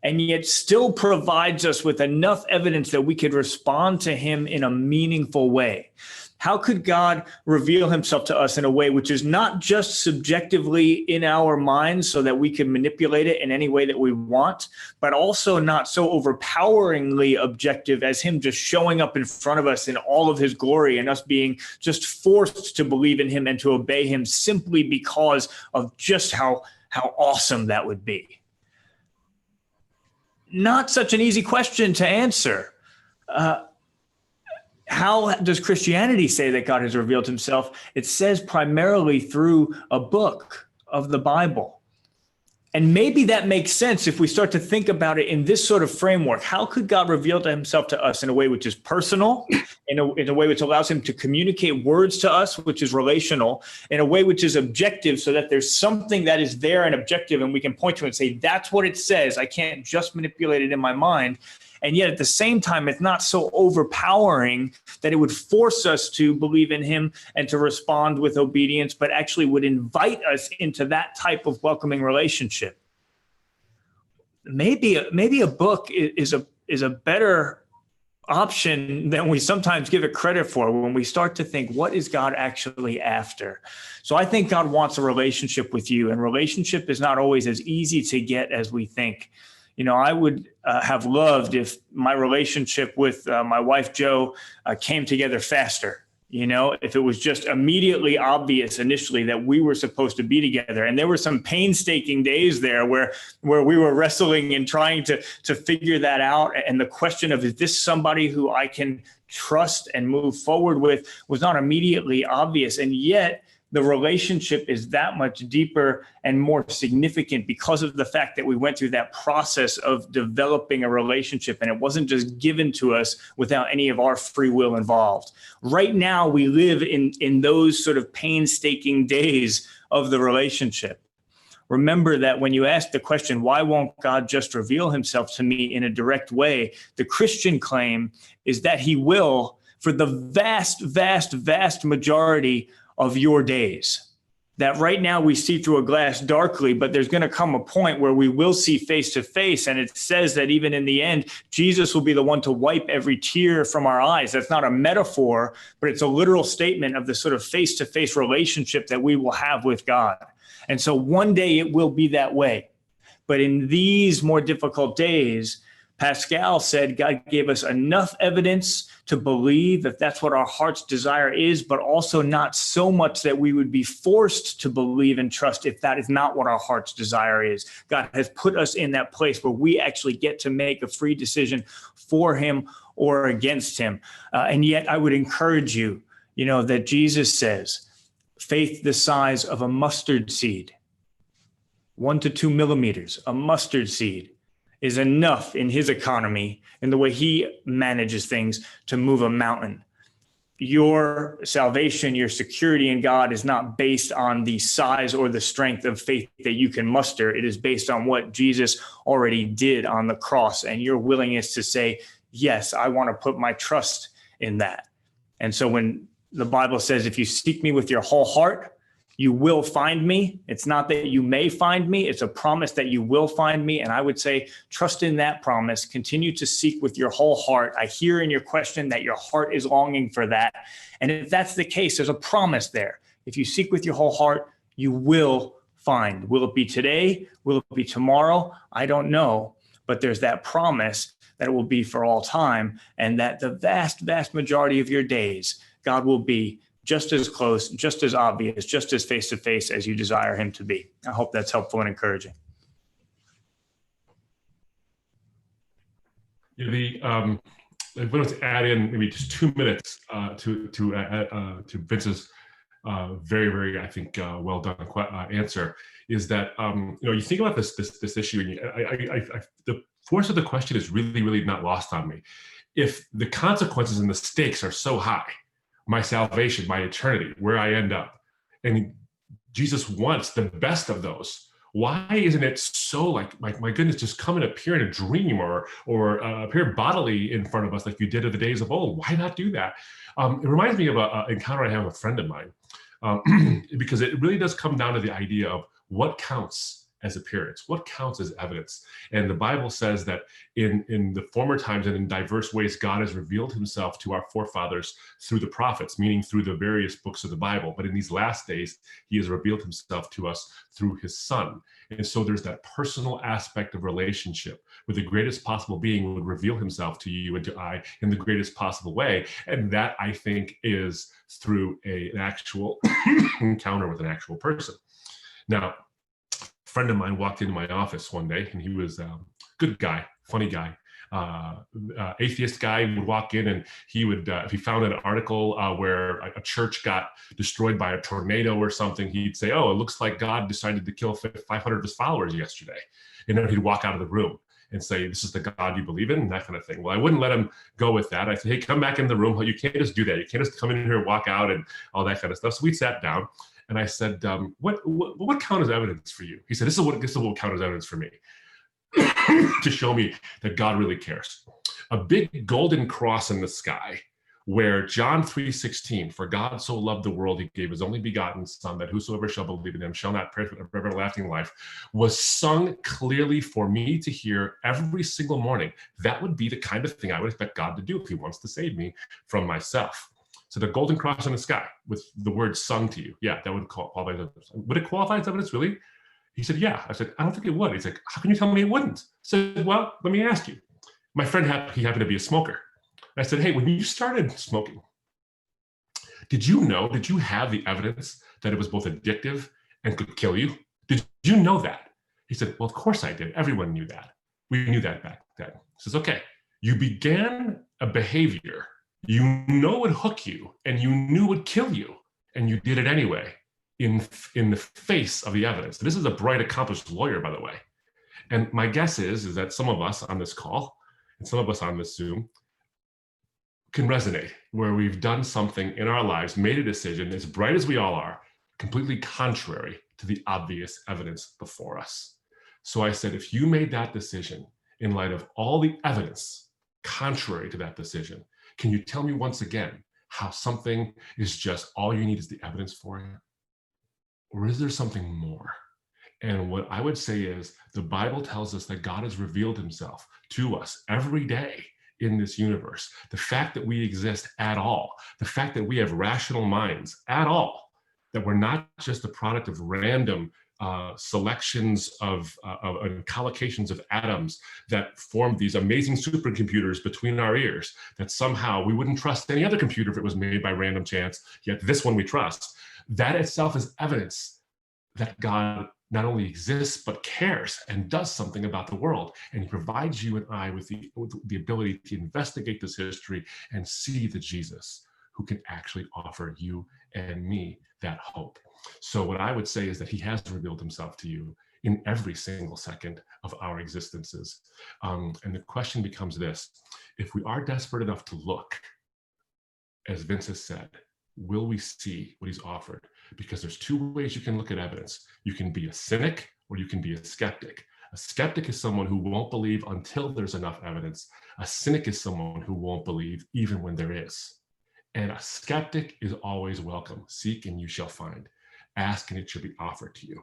and yet still provides us with enough evidence that we could respond to him in a meaningful way? How could God reveal himself to us in a way which is not just subjectively in our minds so that we can manipulate it in any way that we want, but also not so overpoweringly objective as him just showing up in front of us in all of his glory and us being just forced to believe in him and to obey him simply because of just how awesome that would be? Not such an easy question to answer. How does Christianity say that God has revealed himself? It says primarily through a book of the Bible. And maybe that makes sense if we start to think about it in this sort of framework. How could God reveal himself to us in a way which is personal, in a way which allows him to communicate words to us, which is relational, in a way which is objective, so that there's something that is there and objective and we can point to it and say, that's what it says. I can't just manipulate it in my mind. And yet at the same time, it's not so overpowering that it would force us to believe in him and to respond with obedience, but actually would invite us into that type of welcoming relationship. Maybe a book is a better option than we sometimes give it credit for when we start to think, what is God actually after? So I think God wants a relationship with you, and relationship is not always as easy to get as we think. I would have loved if my relationship with my wife, Jo, came together faster. If it was just immediately obvious initially that we were supposed to be together. And there were some painstaking days there where we were wrestling and trying to figure that out. And the question of, is this somebody who I can trust and move forward with, was not immediately obvious. And yet the relationship is that much deeper and more significant because of the fact that we went through that process of developing a relationship, and it wasn't just given to us without any of our free will involved. Right now, we live in those sort of painstaking days of the relationship. Remember that when you ask the question, why won't God just reveal himself to me in a direct way? The Christian claim is that he will for the vast, vast, vast majority of your days. That right now we see through a glass darkly, but there's going to come a point where we will see face to face. And it says that even in the end, Jesus will be the one to wipe every tear from our eyes. That's not a metaphor, but it's a literal statement of the sort of face to face relationship that we will have with God. And so one day it will be that way. But in these more difficult days, Pascal said God gave us enough evidence to believe that that's what our heart's desire is, but also not so much that we would be forced to believe and trust if that is not what our heart's desire is. God has put us in that place where we actually get to make a free decision for him or against him. And yet I would encourage you, that Jesus says, faith the size of a mustard seed 1 to 2 millimeters, a mustard seed, is enough in his economy and the way he manages things to move a mountain. Your salvation, your security in God is not based on the size or the strength of faith that you can muster. It is based on what Jesus already did on the cross and your willingness to say, yes, I want to put my trust in that. And so when the Bible says, if you seek me with your whole heart, you will find me. It's not that you may find me. It's a promise that you will find me. And I would say, trust in that promise. Continue to seek with your whole heart. I hear in your question that your heart is longing for that. And if that's the case, there's a promise there. If you seek with your whole heart, you will find. Will it be today? Will it be tomorrow? I don't know. But there's that promise that it will be for all time. And that the vast, vast majority of your days, God will be just as close, just as obvious, just as face-to-face as you desire him to be. I hope that's helpful and encouraging. Yeah, I wanted to add in maybe just 2 minutes to Vince's very, very, I think, well done answer. Is that you think about this issue, and the force of the question is really, really not lost on me. If the consequences and the stakes are so high, my salvation, my eternity, where I end up, and Jesus wants the best of those, why isn't it so like my goodness, just come and appear in a dream or appear bodily in front of us like you did in the days of old? Why not do that? It reminds me of an encounter I have with a friend of mine, because it really does come down to the idea of what counts as appearance, what counts as evidence. And the Bible says that in the former times and in diverse ways, God has revealed himself to our forefathers through the prophets, meaning through the various books of the Bible. But in these last days, he has revealed himself to us through his Son. And so there's that personal aspect of relationship where the greatest possible being would reveal himself to you and to I in the greatest possible way. And that, I think, is through an actual encounter with an actual person. Now, friend of mine walked into my office one day, and he was a good guy, funny guy, atheist guy. Would walk in, and he would, if he found an article where a church got destroyed by a tornado or something, he'd say, "Oh, it looks like God decided to kill 500 of his followers yesterday." And then he'd walk out of the room and say, "This is the God you believe in," and that kind of thing. Well, I wouldn't let him go with that. I said, "Hey, come back in the room. You can't just do that. You can't just come in here and walk out and all that kind of stuff." So we sat down. And I said, what count as evidence for you? He said, this is what count as evidence for me. To show me that God really cares. A big golden cross in the sky where John 3:16, for God so loved the world, he gave his only begotten son, that whosoever shall believe in him shall not perish but have everlasting life, was sung clearly for me to hear every single morning. That would be the kind of thing I would expect God to do if he wants to save me from myself. So the golden cross in the sky with the word sung to you. Yeah, that would qualify as evidence. Would it qualify as evidence, really? He said, yeah. I said, I don't think it would. He's like, how can you tell me it wouldn't? I said, well, let me ask you. My friend, he happened to be a smoker. I said, hey, when you started smoking, did you have the evidence that it was both addictive and could kill you? Did you know that? He said, well, of course I did. Everyone knew that. We knew that back then. He says, okay, you began a behavior you know would hook you and you knew would kill you, and you did it anyway in the face of the evidence. This is a bright, accomplished lawyer, by the way. And my guess is that some of us on this call and some of us on this Zoom can resonate where we've done something in our lives, made a decision, as bright as we all are, completely contrary to the obvious evidence before us. So I said, if you made that decision in light of all the evidence contrary to that decision, can you tell me once again how something is just all you need is the evidence for it? Or is there something more? And what I would say is the Bible tells us that God has revealed himself to us every day in this universe. The fact that we exist at all, the fact that we have rational minds at all, that we're not just a product of random selections of collocations of atoms that form these amazing supercomputers between our ears, that somehow we wouldn't trust any other computer if it was made by random chance, yet this one we trust. That itself is evidence that God not only exists, but cares and does something about the world. And he provides you and I with the ability to investigate this history and see the Jesus who can actually offer you and me that hope. So what I would say is that he has revealed himself to you in every single second of our existences. And the question becomes this: if we are desperate enough to look, as Vince has said, will we see what he's offered? Because there's two ways you can look at evidence. You can be a cynic or you can be a skeptic. A skeptic is someone who won't believe until there's enough evidence. A cynic is someone who won't believe even when there is. And a skeptic is always welcome. Seek and you shall find. Ask and it shall be offered to you.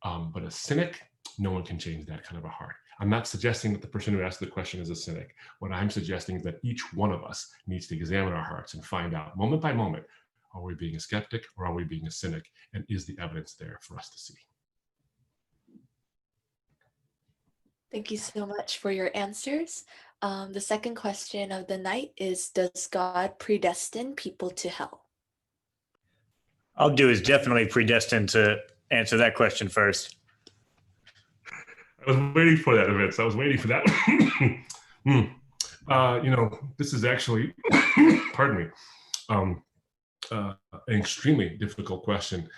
But a cynic, no one can change that kind of a heart. I'm not suggesting that the person who asked the question is a cynic. What I'm suggesting is that each one of us needs to examine our hearts and find out moment by moment, are we being a skeptic or are we being a cynic? And is the evidence there for us to see? Thank you so much for your answers. The second question of the night is, does God predestine people to hell? Abdu is definitely predestined to answer that question first. I was waiting for that, Vince. I was waiting for that. This is actually, pardon me, an extremely difficult question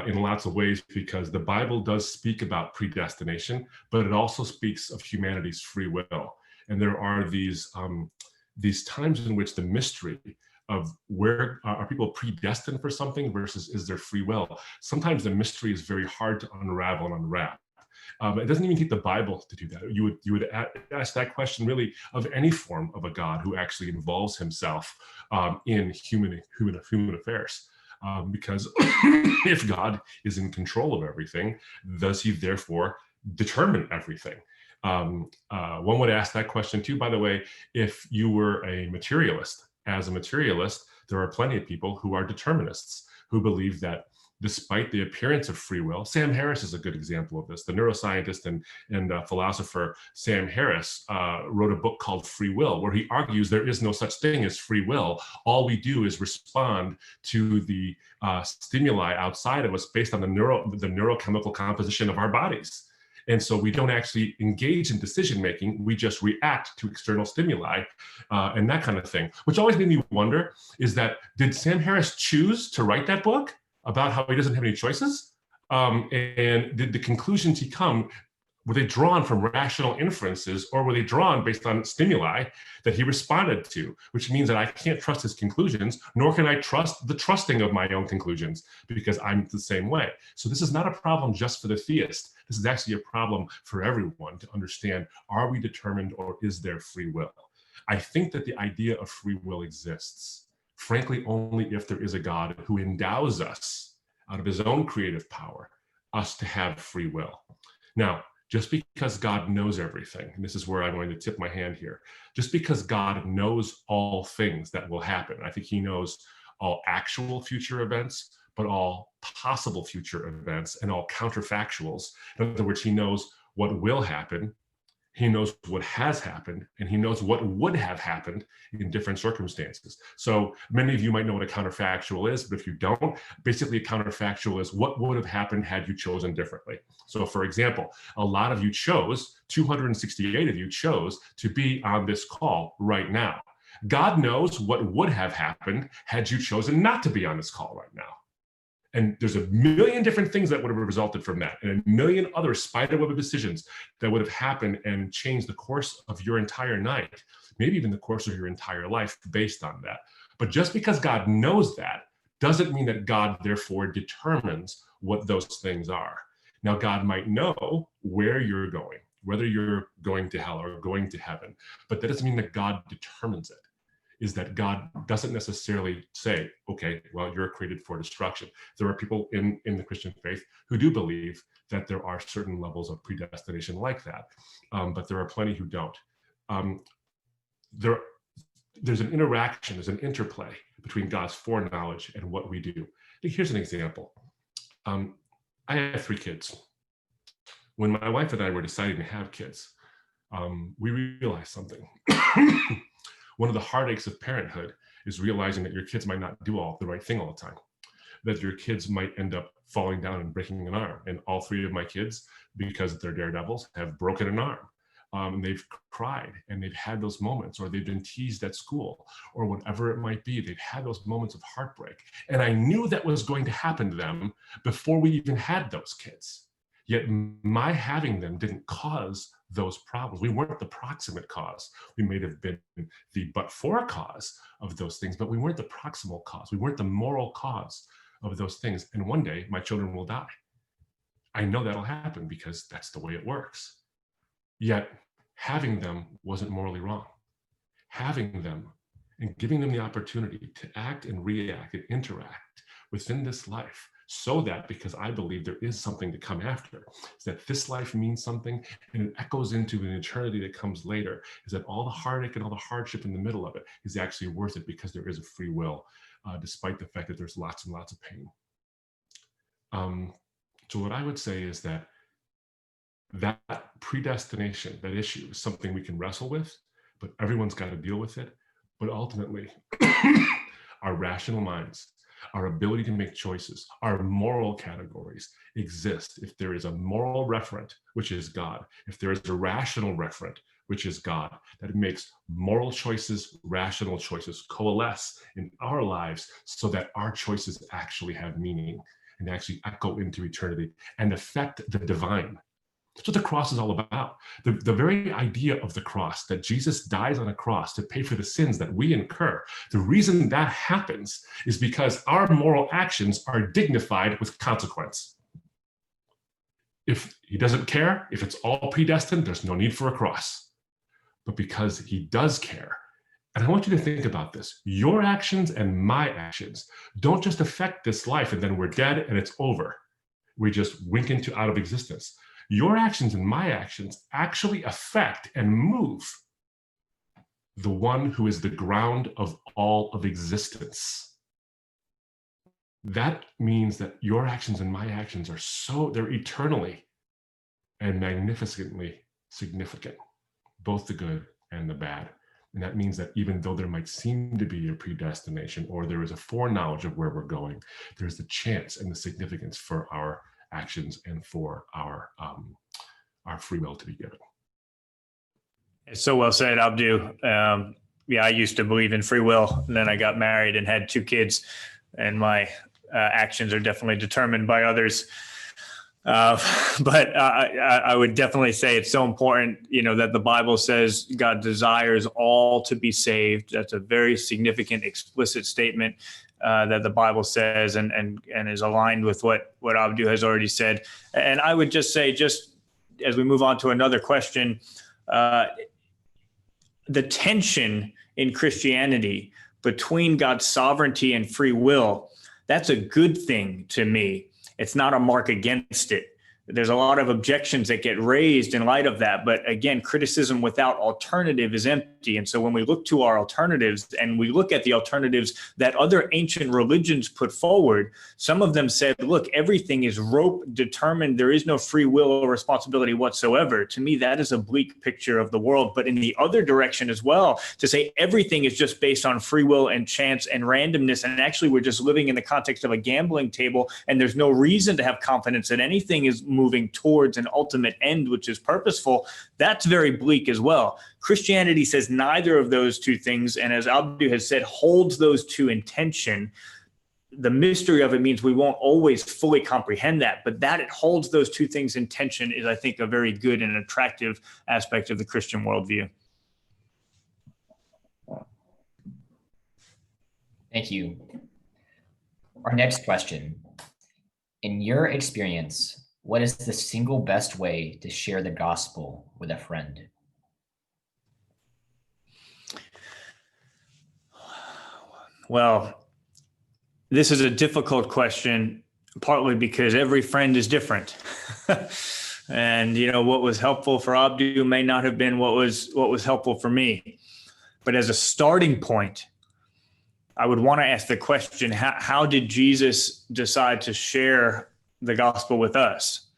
in lots of ways, because the Bible does speak about predestination, but it also speaks of humanity's free will. And there are these times in which the mystery of where are people predestined for something versus is there free will. Sometimes the mystery is very hard to unravel and unwrap. It doesn't even take the Bible to do that. You would ask that question really of any form of a God who actually involves himself in human affairs. Because if God is in control of everything, does he therefore determine everything? One would ask that question too, by the way, if you were a materialist. As a materialist, there are plenty of people who are determinists, who believe that despite the appearance of free will, Sam Harris is a good example of this. The neuroscientist and philosopher Sam Harris wrote a book called Free Will, where he argues there is no such thing as free will. All we do is respond to the stimuli outside of us based on the neurochemical composition of our bodies. And so we don't actually engage in decision-making, we just react to external stimuli and that kind of thing. Which always made me wonder is that, did Sam Harris choose to write that book about how he doesn't have any choices? And did the conclusions he come, were they drawn from rational inferences, or were they drawn based on stimuli that he responded to? Which means that I can't trust his conclusions, nor can I trust the trusting of my own conclusions, because I'm the same way. So this is not a problem just for the theist. This is actually a problem for everyone to understand, are we determined or is there free will? I think that the idea of free will exists, frankly, only if there is a God who endows us out of his own creative power, us to have free will. Now, just because God knows everything, and this is where I'm going to tip my hand here, just because God knows all things that will happen, I think he knows all actual future events, but all possible future events and all counterfactuals. In other words, he knows what will happen, he knows what has happened, and he knows what would have happened in different circumstances. So many of you might know what a counterfactual is, but if you don't, basically a counterfactual is what would have happened had you chosen differently. So for example, a lot of you chose, 268 of you chose to be on this call right now. God knows what would have happened had you chosen not to be on this call right now. And there's a million different things that would have resulted from that, and a million other spiderweb of decisions that would have happened and changed the course of your entire night, maybe even the course of your entire life based on that. But just because God knows that doesn't mean that God therefore determines what those things are. Now, God might know where you're going, whether you're going to hell or going to heaven, but that doesn't mean that God determines it. Is that God doesn't necessarily say, okay, well, you're created for destruction. There are people in the Christian faith who do believe that there are certain levels of predestination like that, but there are plenty who don't. There's an interaction, there's an interplay between God's foreknowledge and what we do. Here's an example. I have 3 kids. When my wife and I were deciding to have kids, we realized something. One of the heartaches of parenthood is realizing that your kids might not do all the right thing all the time, that your kids might end up falling down and breaking an arm. And all 3 of my kids, because they're daredevils, have broken an arm. And they've cried and they've had those moments, or they've been teased at school, or whatever it might be. They've had those moments of heartbreak. And I knew that was going to happen to them before we even had those kids. Yet my having them didn't cause those problems. We weren't the proximate cause. We may have been the but-for cause of those things, but we weren't the proximal cause. We weren't the moral cause of those things. And one day my children will die. I know that'll happen because that's the way it works. Yet having them wasn't morally wrong. Having them and giving them the opportunity to act and react and interact within this life, so that, because I believe there is something to come after, is that this life means something and it echoes into an eternity that comes later, is that all the heartache and all the hardship in the middle of it is actually worth it because there is a free will, despite the fact that there's lots and lots of pain. So what I would say is that predestination, that issue, is something we can wrestle with, but everyone's got to deal with it. But ultimately, our rational minds, our ability to make choices, our moral categories exist if there is a moral referent, which is God, if there is a rational referent, which is God, that makes moral choices, rational choices coalesce in our lives so that our choices actually have meaning and actually echo into eternity and affect the divine. That's what the cross is all about. The very idea of the cross, that Jesus dies on a cross to pay for the sins that we incur, the reason that happens is because our moral actions are dignified with consequence. If he doesn't care, if it's all predestined, there's no need for a cross. But because he does care, and I want you to think about this, your actions and my actions don't just affect this life and then we're dead and it's over. We just wink into out of existence. Your actions and my actions actually affect and move the one who is the ground of all of existence. That means that your actions and my actions are they're eternally and magnificently significant, both the good and the bad. And that means that even though there might seem to be a predestination or there is a foreknowledge of where we're going, there's the chance and the significance for our actions and for our free will to be given. It's so well said, Abdu. Yeah, I used to believe in free will, and then I got married and had 2 kids, and my actions are definitely determined by others. But I would definitely say it's so important, that the Bible says God desires all to be saved. That's a very significant, explicit statement that the Bible says, and is aligned with what Abdu has already said. And I would just say, just as we move on to another question, the tension in Christianity between God's sovereignty and free will, that's a good thing to me. It's not a mark against it. There's a lot of objections that get raised in light of that. But again, criticism without alternative is empty. And so when we look to our alternatives and we look at the alternatives that other ancient religions put forward, some of them said, look, everything is rope determined. There is no free will or responsibility whatsoever. To me, that is a bleak picture of the world. But in the other direction as well, to say everything is just based on free will and chance and randomness, and actually we're just living in the context of a gambling table, and there's no reason to have confidence that anything is moving towards an ultimate end, which is purposeful, that's very bleak as well. Christianity says neither of those two things, and as Abdu has said, holds those two in tension. The mystery of it means we won't always fully comprehend that, but that it holds those two things in tension is, I think, a very good and attractive aspect of the Christian worldview. Thank you. Our next question. In your experience, what is the single best way to share the gospel with a friend? Well, this is a difficult question, partly because every friend is different. And, what was helpful for Abdu may not have been what was helpful for me. But as a starting point, I would want to ask the question, how did Jesus decide to share the gospel with us?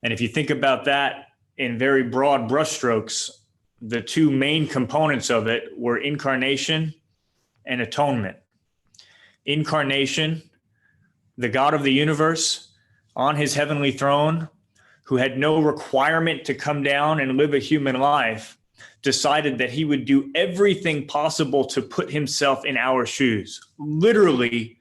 And if you think about that in very broad brushstrokes, the two main components of it were incarnation and atonement. Incarnation, the God of the universe on his heavenly throne, who had no requirement to come down and live a human life, decided that he would do everything possible to put himself in our shoes, literally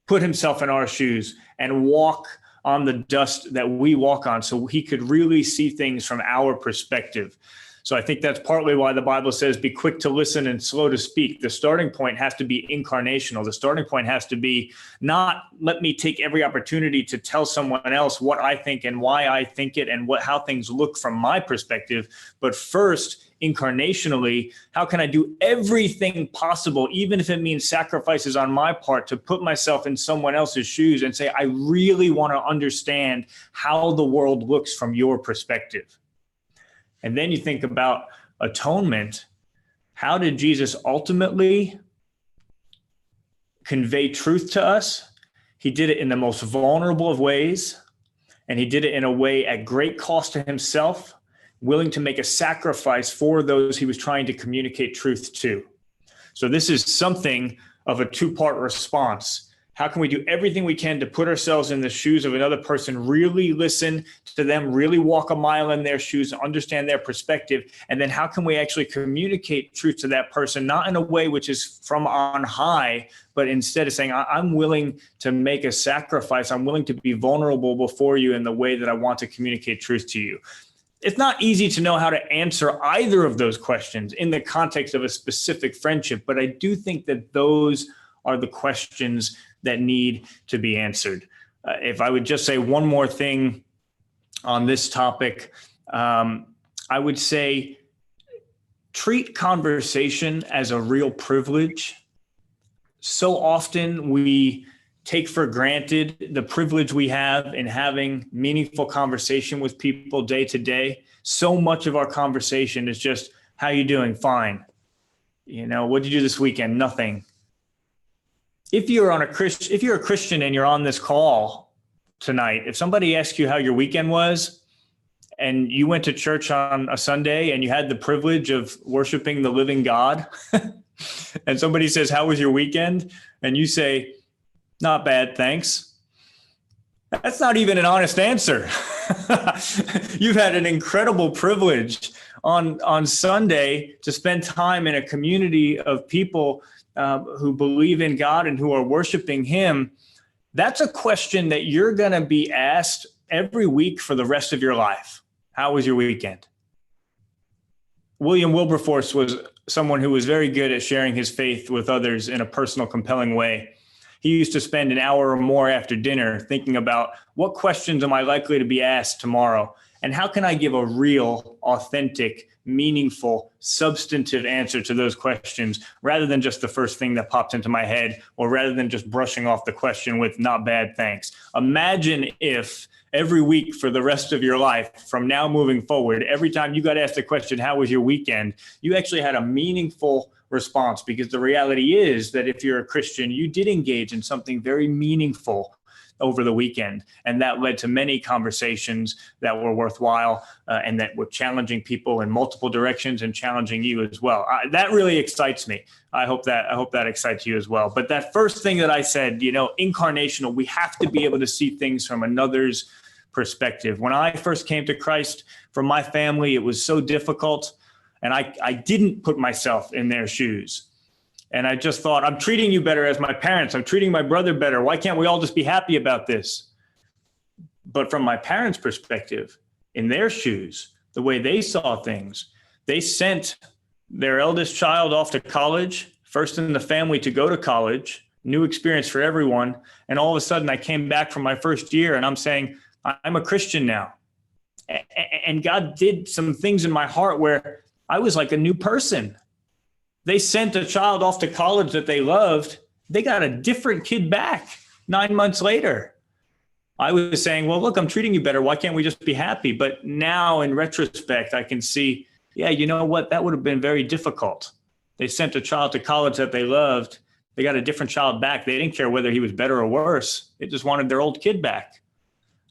put himself in our shoes and walk on the dust that we walk on, so he could really see things from our perspective. So I think that's partly why the Bible says, be quick to listen and slow to speak. The starting point has to be incarnational. The starting point has to be not, let me take every opportunity to tell someone else what I think and why I think it and how things look from my perspective. But first, incarnationally, how can I do everything possible, even if it means sacrifices on my part, to put myself in someone else's shoes and say, I really want to understand how the world looks from your perspective. And then you think about atonement. How did Jesus ultimately convey truth to us? He did it in the most vulnerable of ways, and he did it in a way at great cost to himself, willing to make a sacrifice for those he was trying to communicate truth to. So this is something of a two-part response. How can we do everything we can to put ourselves in the shoes of another person, really listen to them, really walk a mile in their shoes, understand their perspective? And then how can we actually communicate truth to that person, not in a way which is from on high, but instead of saying, I'm willing to make a sacrifice. I'm willing to be vulnerable before you in the way that I want to communicate truth to you. It's not easy to know how to answer either of those questions in the context of a specific friendship, but I do think that those are the questions that need to be answered. If I would just say one more thing on this topic, I would say treat conversation as a real privilege. So often we take for granted the privilege we have in having meaningful conversation with people day to day. So much of our conversation is just, how you doing? Fine. What did you do this weekend? Nothing. If you're a Christian and you're on this call tonight, if somebody asks you how your weekend was and you went to church on a Sunday and you had the privilege of worshiping the living God, and somebody says, how was your weekend? And you say, not bad, thanks. That's not even an honest answer. You've had an incredible privilege on Sunday to spend time in a community of people who believe in God and who are worshiping him. That's a question that you're going to be asked every week for the rest of your life. How was your weekend? William Wilberforce was someone who was very good at sharing his faith with others in a personal, compelling way. He used to spend an hour or more after dinner thinking about, what questions am I likely to be asked tomorrow? And how can I give a real, authentic, meaningful, substantive answer to those questions, rather than just the first thing that popped into my head, or rather than just brushing off the question with not bad, thanks. Imagine if every week for the rest of your life, from now moving forward, every time you got asked the question, how was your weekend, you actually had a meaningful response. Because the reality is that if you're a Christian, you did engage in something very meaningful over the weekend. And that led to many conversations that were worthwhile and that were challenging people in multiple directions and challenging you as well. That really excites me. I hope that excites you as well. But that first thing that I said, incarnational, we have to be able to see things from another's perspective. When I first came to Christ, from my family, it was so difficult. And I didn't put myself in their shoes. And I just thought, I'm treating you better as my parents. I'm treating my brother better. Why can't we all just be happy about this? But from my parents' perspective, in their shoes, the way they saw things, they sent their eldest child off to college, first in the family to go to college, new experience for everyone. And all of a sudden I came back from my first year and I'm saying, I'm a Christian now. And God did some things in my heart where I was like a new person. They sent a child off to college that they loved. They got a different kid back 9 months later. I was saying, well, look, I'm treating you better. Why can't we just be happy? But now in retrospect, I can see, yeah, you know what? That would have been very difficult. They sent a child to college that they loved. They got a different child back. They didn't care whether he was better or worse. They just wanted their old kid back.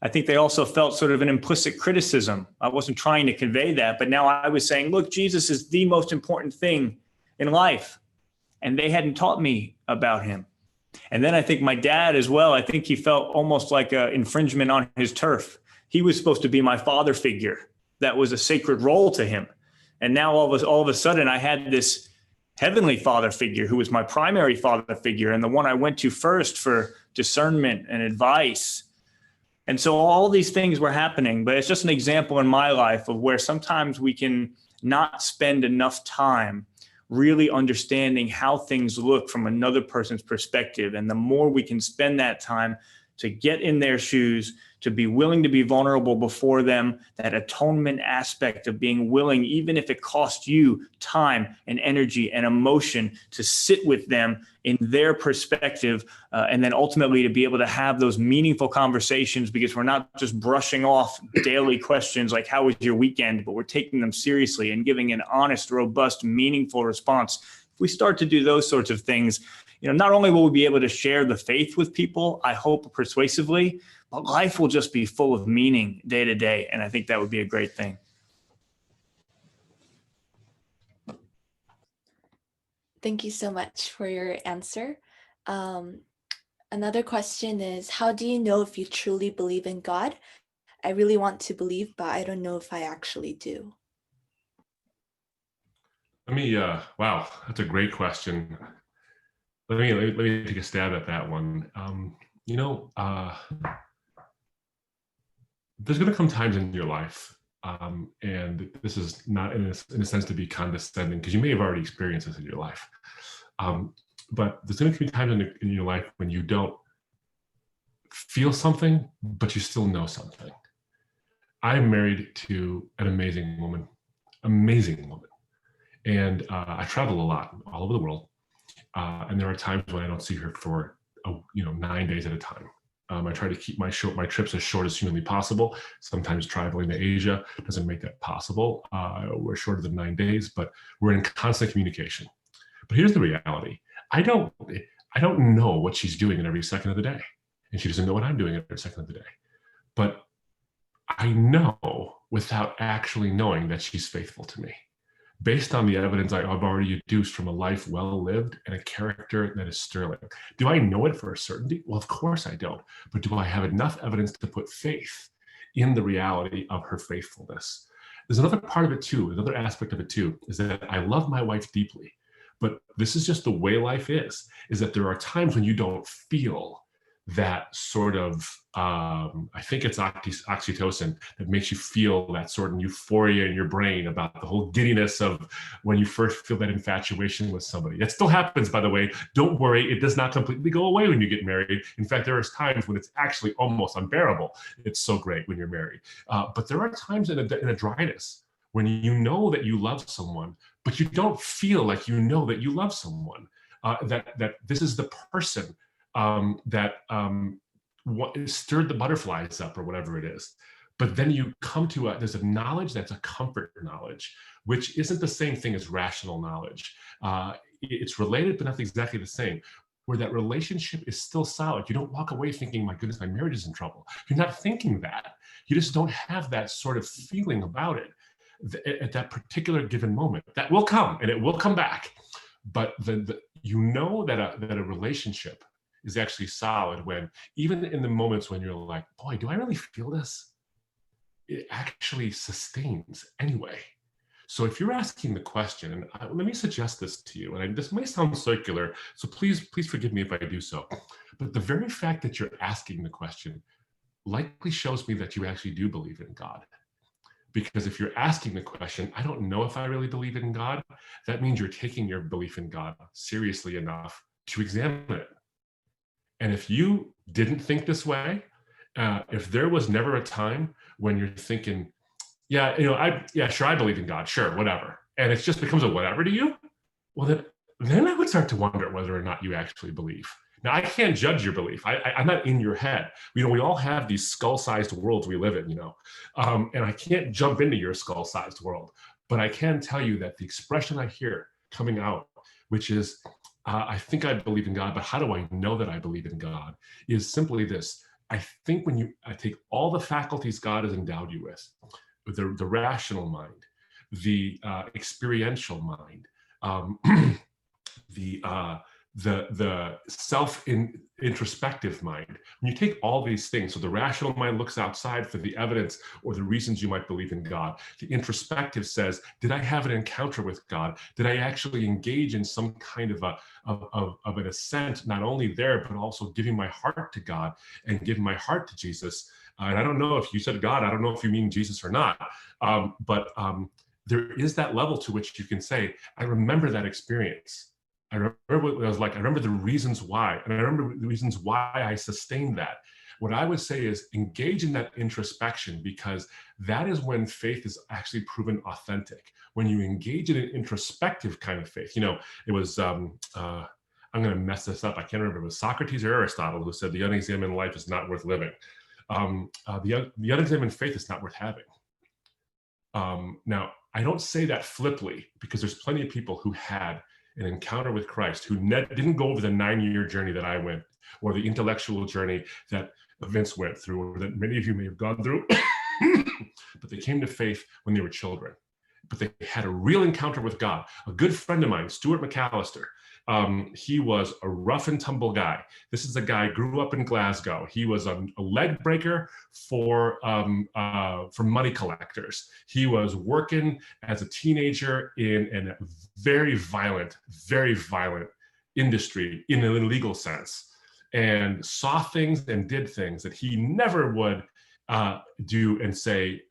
I think they also felt sort of an implicit criticism. I wasn't trying to convey that, but now I was saying, look, Jesus is the most important thing in life. And they hadn't taught me about him. And then I think my dad as well, I think he felt almost like an infringement on his turf. He was supposed to be my father figure. That was a sacred role to him. And now all of a sudden I had this heavenly father figure who was my primary father figure and the one I went to first for discernment and advice. And so all these things were happening, but it's just an example in my life of where sometimes we can not spend enough time really understanding how things look from another person's perspective. And the more we can spend that time to get in their shoes, to be willing to be vulnerable before them, that atonement aspect of being willing, even if it costs you time and energy and emotion, to sit with them in their perspective, and then ultimately to be able to have those meaningful conversations, because we're not just brushing off daily questions like, how was your weekend? But we're taking them seriously and giving an honest, robust, meaningful response. If we start to do those sorts of things, not only will we be able to share the faith with people, I hope persuasively, but life will just be full of meaning day to day. And I think that would be a great thing. Thank you so much for your answer. Another question is, how do you know if you truly believe in God? I really want to believe, but I don't know if I actually do. Wow, that's a great question. Let me take a stab at that one. There's going to come times in your life, and this is not in a sense to be condescending, because you may have already experienced this in your life. But there's going to be times in your life when you don't feel something, but you still know something. I'm married to an amazing woman, and I travel a lot all over the world. And there are times when I don't see her for 9 days at a time. I try to keep my trips as short as humanly possible. Sometimes traveling to Asia doesn't make that possible. We're shorter than 9 days, but we're in constant communication. But here's the reality: I don't know what she's doing in every second of the day, and she doesn't know what I'm doing every second of the day. But I know, without actually knowing, that she's faithful to me, based on the evidence I've already deduced from a life well lived and a character that is sterling. Do I know it for a certainty? Well, of course I don't. But do I have enough evidence to put faith in the reality of her faithfulness? There's another part of it too, another aspect of it too, is that I love my wife deeply. But this is just the way life is that there are times when you don't feel that sort of, I think it's oxytocin that makes you feel that sort of euphoria in your brain about the whole giddiness of when you first feel that infatuation with somebody. That still happens, by the way. Don't worry, it does not completely go away when you get married. In fact, there are times when it's actually almost unbearable. It's so great when you're married. But there are times in a dryness when you know that you love someone, but you don't feel like you know that you love someone, that this is the person what stirred the butterflies up, or whatever it is. But then you come to there's a knowledge that's a comfort knowledge, which isn't the same thing as rational knowledge. It's related, but not exactly the same, where that relationship is still solid. You don't walk away thinking, my goodness, my marriage is in trouble. You're not thinking that. You just don't have that sort of feeling about it at that particular given moment. That will come, and it will come back. But you know that a relationship is actually solid when, even in the moments when you're like, boy, do I really feel this? It actually sustains anyway. So if you're asking the question, and let me suggest this to you, and this may sound circular, so please forgive me if I do so, but the very fact that you're asking the question likely shows me that you actually do believe in God. Because if you're asking the question, I don't know if I really believe in God, that means you're taking your belief in God seriously enough to examine it. And if you didn't think this way, if there was never a time when you're thinking, sure, I believe in God, sure, whatever, and it just becomes a whatever to you, well, then I would start to wonder whether or not you actually believe. Now, I can't judge your belief. I'm not in your head. We all have these skull-sized worlds we live in, and I can't jump into your skull-sized world. But I can tell you that the expression I hear coming out, which is, I think I believe in God, but how do I know that I believe in God, is simply this. I think when I take all the faculties God has endowed you with, the rational mind, the experiential mind, the introspective mind. When you take all these things, so the rational mind looks outside for the evidence or the reasons you might believe in God. The introspective says, did I have an encounter with God? Did I actually engage in some kind of an ascent, not only there, but also giving my heart to God and giving my heart to Jesus? And I don't know if you said God, I don't know if you mean Jesus or not, but there is that level to which you can say, I remember that experience. I remember what it was like. I remember the reasons why, and I remember the reasons why I sustained that. What I would say is engage in that introspection, because that is when faith is actually proven authentic. When you engage in an introspective kind of faith, it was, I'm going to mess this up. I can't remember if it was Socrates or Aristotle who said the unexamined life is not worth living. The unexamined faith is not worth having. Now, I don't say that flippantly, because there's plenty of people who had an encounter with Christ who didn't go over the 9-year journey that I went, or the intellectual journey that Vince went through, or that many of you may have gone through, but they came to faith when they were children. But they had a real encounter with God. A good friend of mine, Stuart McAllister, he was a rough and tumble guy. This is a guy grew up in Glasgow. He was a leg breaker for money collectors. He was working as a teenager in a very violent industry in an illegal sense, and saw things and did things that he never would do and say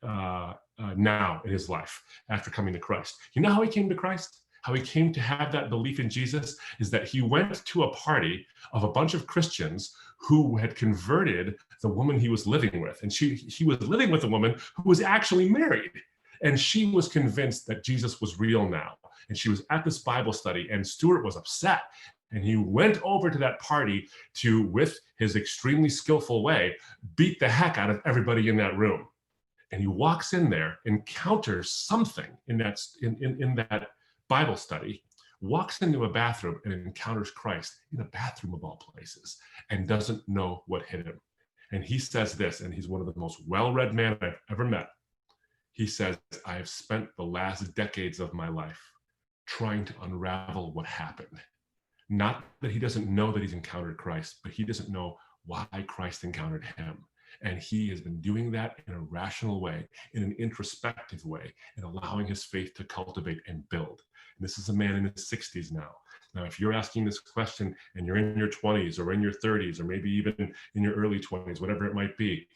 now in his life after coming to Christ. You know how he came to Christ? How he came to have that belief in Jesus is that he went to a party of a bunch of Christians who had converted the woman he was living with. And he was living with a woman who was actually married. And she was convinced that Jesus was real now. And she was at this Bible study, and Stuart was upset. And he went over to that party to, with his extremely skillful way, beat the heck out of everybody in that room. And he walks in there, encounters something in that Bible study, walks into a bathroom and encounters Christ in a bathroom of all places, and doesn't know what hit him. And he says this, and he's one of the most well-read men I've ever met. He says, I have spent the last decades of my life trying to unravel what happened. Not that he doesn't know that he's encountered Christ, but he doesn't know why Christ encountered him. And he has been doing that in a rational way, in an introspective way, and allowing his faith to cultivate and build. And this is a man in his 60s now. Now, if you're asking this question and you're in your 20s or in your 30s, or maybe even in your early 20s, whatever it might be,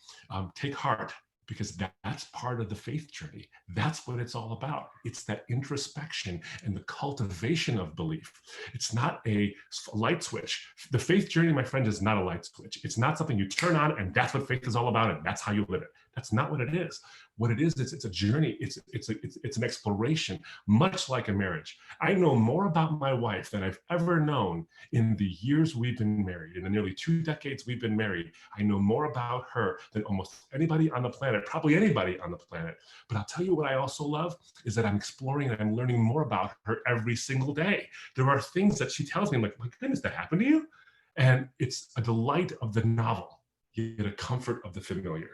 take heart, because that's part of the faith journey. That's what it's all about. It's that introspection and the cultivation of belief. It's not a light switch. The faith journey, my friend, is not a light switch. It's not something you turn on and that's what faith is all about and that's how you live it. That's not what it is. What it is, it's a journey. It's an exploration, much like a marriage. I know more about my wife than I've ever known in the years we've been married. In the nearly 2 decades we've been married, I know more about her than almost anybody on the planet, probably anybody on the planet. But I'll tell you what I also love is that I'm exploring and I'm learning more about her every single day. There are things that she tells me, I'm like, my goodness, that happened to you? And it's a delight of the novel, yet a comfort of the familiar.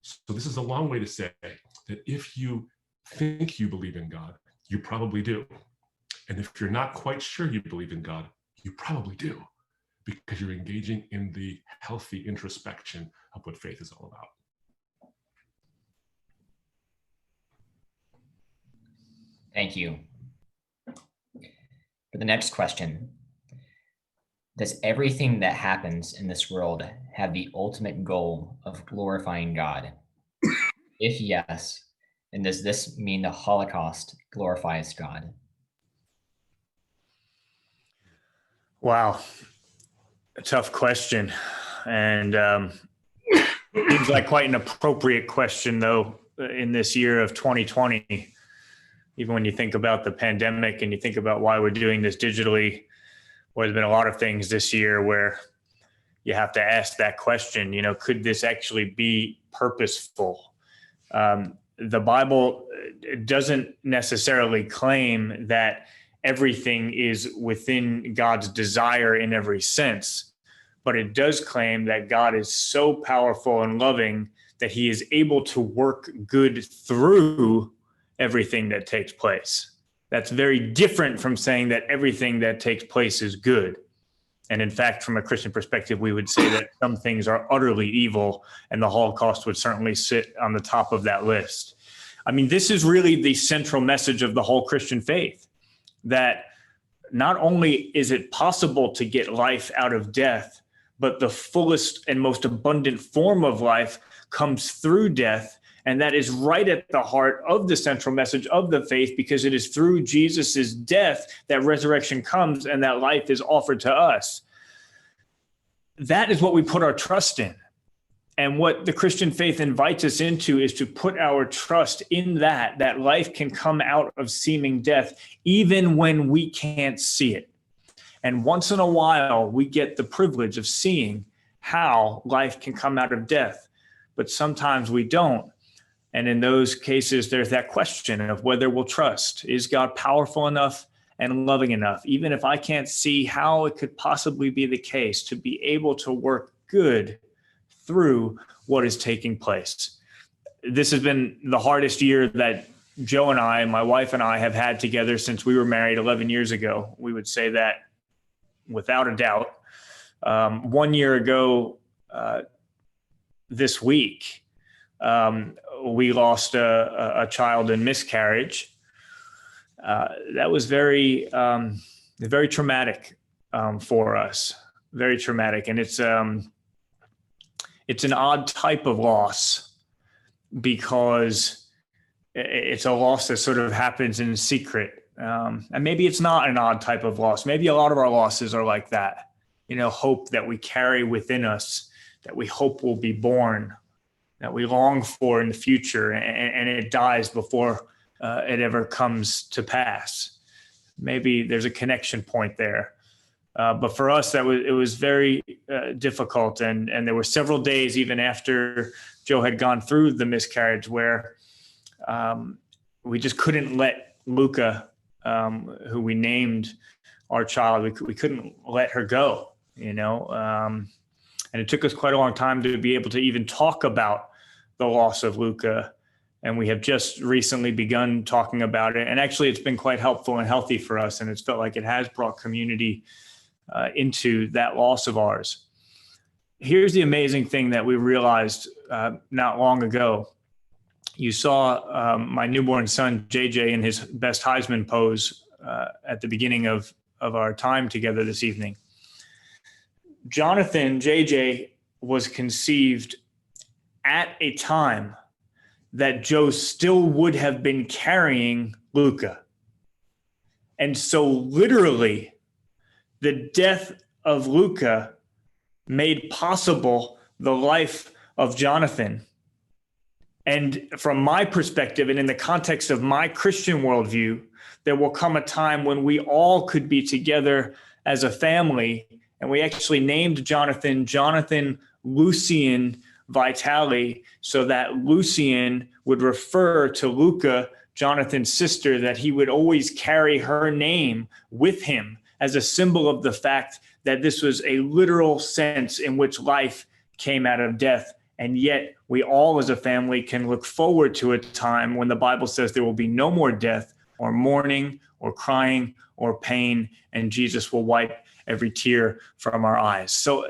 So this is a long way to say that if you think you believe in God, you probably do. And if you're not quite sure you believe in God, you probably do, because you're engaging in the healthy introspection of what faith is all about. Thank you. For the next question, does everything that happens in this world have the ultimate goal of glorifying God? If yes, then does this mean the Holocaust glorifies God? Wow. A tough question. And seems like quite an appropriate question, though, in this year of 2020. Even when you think about the pandemic and you think about why we're doing this digitally, well, there's been a lot of things this year where you have to ask that question, could this actually be purposeful? The Bible doesn't necessarily claim that everything is within God's desire in every sense, but it does claim that God is so powerful and loving that he is able to work good through everything that takes place. That's very different from saying that everything that takes place is good. And in fact, from a Christian perspective, we would say that some things are utterly evil, and the Holocaust would certainly sit on the top of that list. I mean, this is really the central message of the whole Christian faith, that not only is it possible to get life out of death, but the fullest and most abundant form of life comes through death. And that is right at the heart of the central message of the faith, because it is through Jesus's death that resurrection comes and that life is offered to us. That is what we put our trust in. And what the Christian faith invites us into is to put our trust in that life can come out of seeming death, even when we can't see it. And once in a while, we get the privilege of seeing how life can come out of death, but sometimes we don't. And in those cases, there's that question of whether we'll trust. Is God powerful enough and loving enough, even if I can't see how it could possibly be the case, to be able to work good through what is taking place? This has been the hardest year that Joe and I, my wife and I, have had together since we were married 11 years ago. We would say that without a doubt. 1 year ago this week, we lost a child in miscarriage. That was very traumatic for us, very traumatic. And it's an odd type of loss, because it's a loss that sort of happens in secret. And maybe it's not an odd type of loss. Maybe a lot of our losses are like that, hope that we carry within us, that we hope will be born, that we long for in the future, and it dies before it ever comes to pass. Maybe there's a connection point there. But for us, it was very difficult. And there were several days, even after Joe had gone through the miscarriage, where we just couldn't let Luca, who we named our child, we couldn't let her go, and it took us quite a long time to be able to even talk about the loss of Luca. And we have just recently begun talking about it. And actually, it's been quite helpful and healthy for us. And it's felt like it has brought community into that loss of ours. Here's the amazing thing that we realized not long ago. You saw my newborn son, JJ, in his best Heisman pose at the beginning of our time together this evening. Jonathan, JJ, was conceived at a time that Joe still would have been carrying Luca. And so literally, the death of Luca made possible the life of Jonathan. And from my perspective, and in the context of my Christian worldview, there will come a time when we all could be together as a family. And we actually named Jonathan Lucien Vitale, so that Lucien would refer to Luca, Jonathan's sister, that he would always carry her name with him as a symbol of the fact that this was a literal sense in which life came out of death. And yet we all as a family can look forward to a time when the Bible says there will be no more death or mourning or crying or pain, and Jesus will wipe every tear from our eyes. So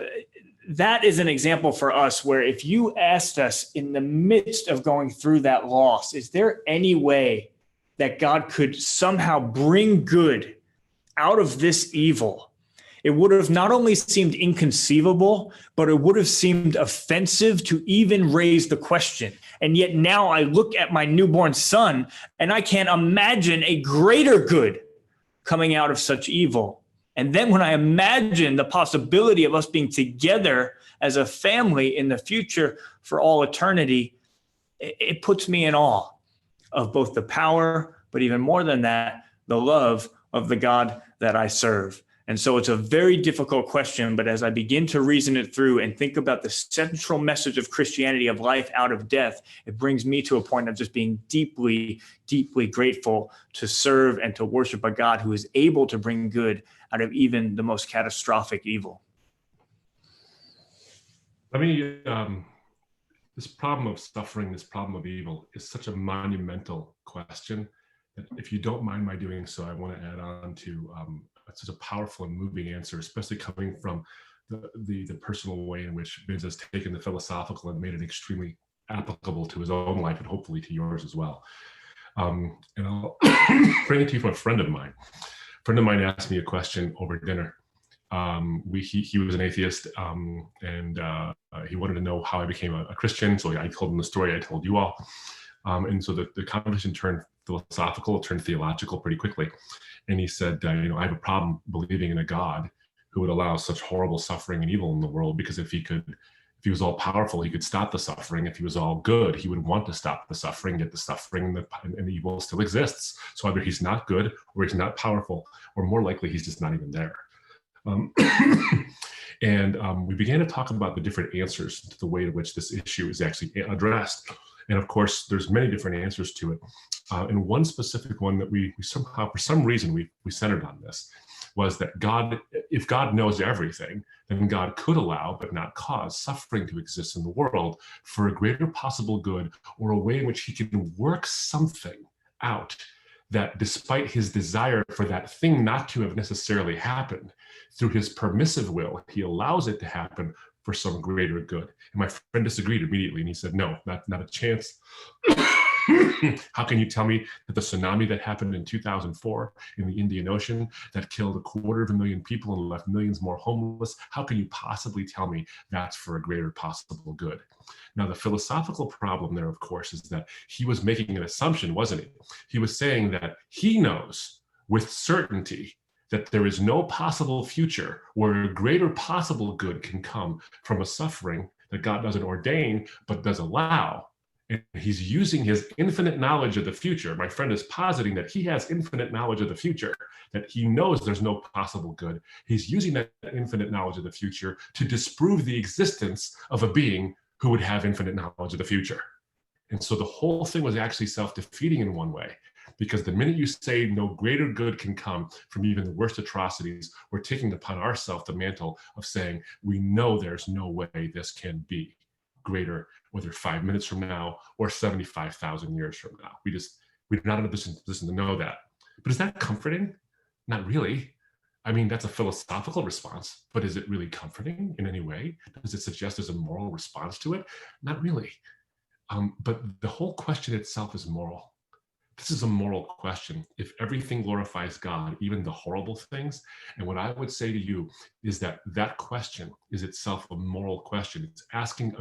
that is an example for us where if you asked us in the midst of going through that loss, is there any way that God could somehow bring good out of this evil? It would have not only seemed inconceivable, but it would have seemed offensive to even raise the question. And yet now I look at my newborn son and I can't imagine a greater good coming out of such evil. And then when I imagine the possibility of us being together as a family in the future for all eternity, it puts me in awe of both the power, but even more than that, the love of the God that I serve. And so it's a very difficult question, but as I begin to reason it through and think about the central message of Christianity, of life out of death, it brings me to a point of just being deeply, deeply grateful to serve and to worship a God who is able to bring good out of even the most catastrophic evil. I mean, this problem of suffering, this problem of evil is such a monumental question that if you don't mind my doing so, I want to add on to such a powerful and moving answer, especially coming from the personal way in which Vince has taken the philosophical and made it extremely applicable to his own life and hopefully to yours as well. And I'll bring it to you from a friend of mine. A friend of mine asked me a question over dinner. He was an atheist, and he wanted to know how I became a Christian. So I told him the story I told you all. And so the conversation turned philosophical, turned theological pretty quickly. And he said, I have a problem believing in a God who would allow such horrible suffering and evil in the world, because if he was all powerful, he could stop the suffering. If he was all good, he would want to stop the suffering, yet the suffering and the evil still exists. So either he's not good, or he's not powerful, or more likely he's just not even there. We began to talk about the different answers to the way in which this issue is actually addressed. And of course, there's many different answers to it. And one specific one that we somehow, for some reason, we centered on this, was that God, if God knows everything, then God could allow, but not cause, suffering to exist in the world for a greater possible good, or a way in which he can work something out that, despite his desire for that thing not to have necessarily happened, through his permissive will, he allows it to happen for some greater good. And my friend disagreed immediately, and he said, no, not a chance. How can you tell me that the tsunami that happened in 2004 in the Indian Ocean, that killed 250,000 people and left millions more homeless, how can you possibly tell me that's for a greater possible good? Now, the philosophical problem there, of course, is that he was making an assumption, wasn't he? He was saying that he knows with certainty that there is no possible future where a greater possible good can come from a suffering that God doesn't ordain, but does allow. And he's using his infinite knowledge of the future. My friend is positing that he has infinite knowledge of the future, that he knows there's no possible good. He's using that infinite knowledge of the future to disprove the existence of a being who would have infinite knowledge of the future. And so the whole thing was actually self-defeating in one way, because the minute you say no greater good can come from even the worst atrocities, we're taking upon ourselves the mantle of saying, we know there's no way this can be greater, whether 5 minutes from now or 75,000 years from now. We're not in a position to know that. But is that comforting? Not really. I mean, that's a philosophical response, but is it really comforting in any way? Does it suggest there's a moral response to it? Not really. But the whole question itself is moral. This is a moral question. If everything glorifies God, even the horrible things, and what I would say to you is that that question is itself a moral question. It's asking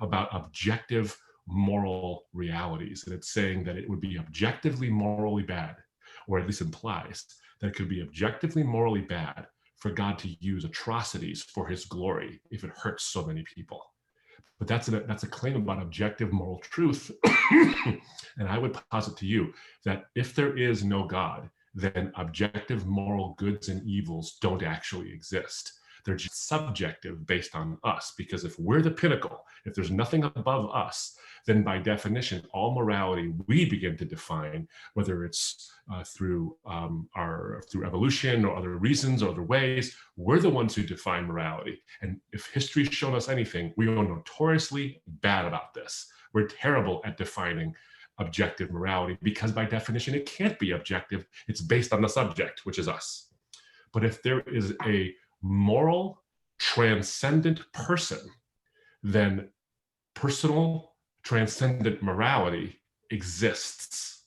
about objective moral realities, and it's saying that it would be objectively morally bad, or at least implies that it could be objectively morally bad for God to use atrocities for his glory if it hurts so many people. But that's a claim about objective moral truth. And I would posit to you that if there is no God, then objective moral goods and evils don't actually exist. They're just subjective based on us, because if we're the pinnacle, if there's nothing above us, then by definition, all morality we begin to define, whether it's through evolution or other reasons or other ways, we're the ones who define morality. And if history's shown us anything, we are notoriously bad about this. We're terrible at defining objective morality, because by definition, it can't be objective. It's based on the subject, which is us. But if there is a moral, transcendent person, then personal, transcendent morality exists.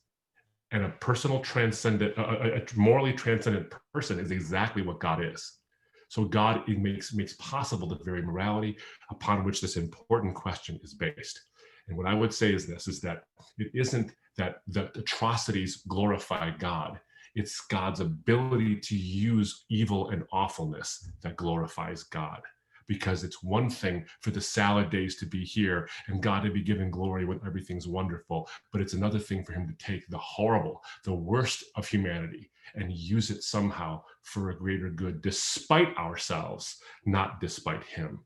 And a personal, transcendent, a morally transcendent person is exactly what God is. So God makes possible the very morality upon which this important question is based. And what I would say is this, is that it isn't that the atrocities glorify God. It's God's ability to use evil and awfulness that glorifies God. Because it's one thing for the salad days to be here and God to be given glory when everything's wonderful, but it's another thing for him to take the horrible, the worst of humanity, and use it somehow for a greater good, despite ourselves, not despite him.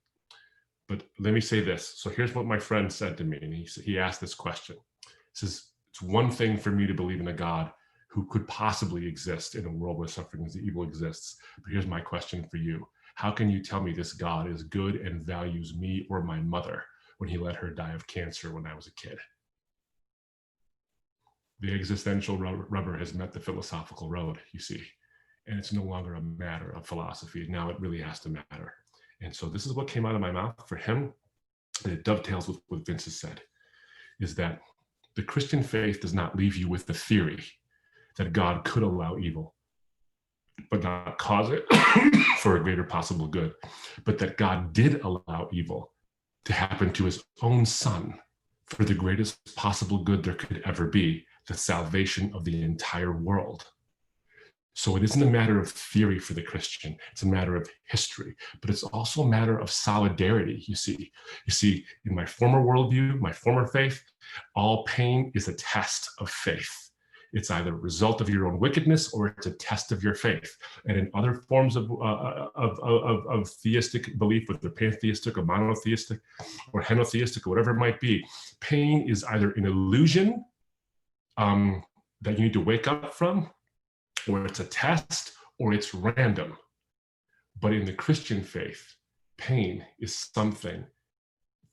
But let me say this. So here's what my friend said to me, and he asked this question. He says, it's one thing for me to believe in a God who could possibly exist in a world where suffering and evil exists. But here's my question for you. How can you tell me this God is good and values me or my mother when he let her die of cancer when I was a kid? The existential rubber has met the philosophical road, you see. and it's no longer a matter of philosophy. Now it really has to matter. And so this is what came out of my mouth for him, and it dovetails with what Vince has said, is that the Christian faith does not leave you with the theory that God could allow evil, but not cause it for a greater possible good, but that God did allow evil to happen to his own son for the greatest possible good there could ever be, the salvation of the entire world. So it isn't a matter of theory for the Christian, it's a matter of history, but it's also a matter of solidarity, you see. You see, in my former worldview, my former faith, all pain is a test of faith. It's either a result of your own wickedness or it's a test of your faith. And in other forms of theistic belief, whether pantheistic or monotheistic or henotheistic or whatever it might be, pain is either an illusion that you need to wake up from, or it's a test, or it's random. But in the Christian faith, pain is something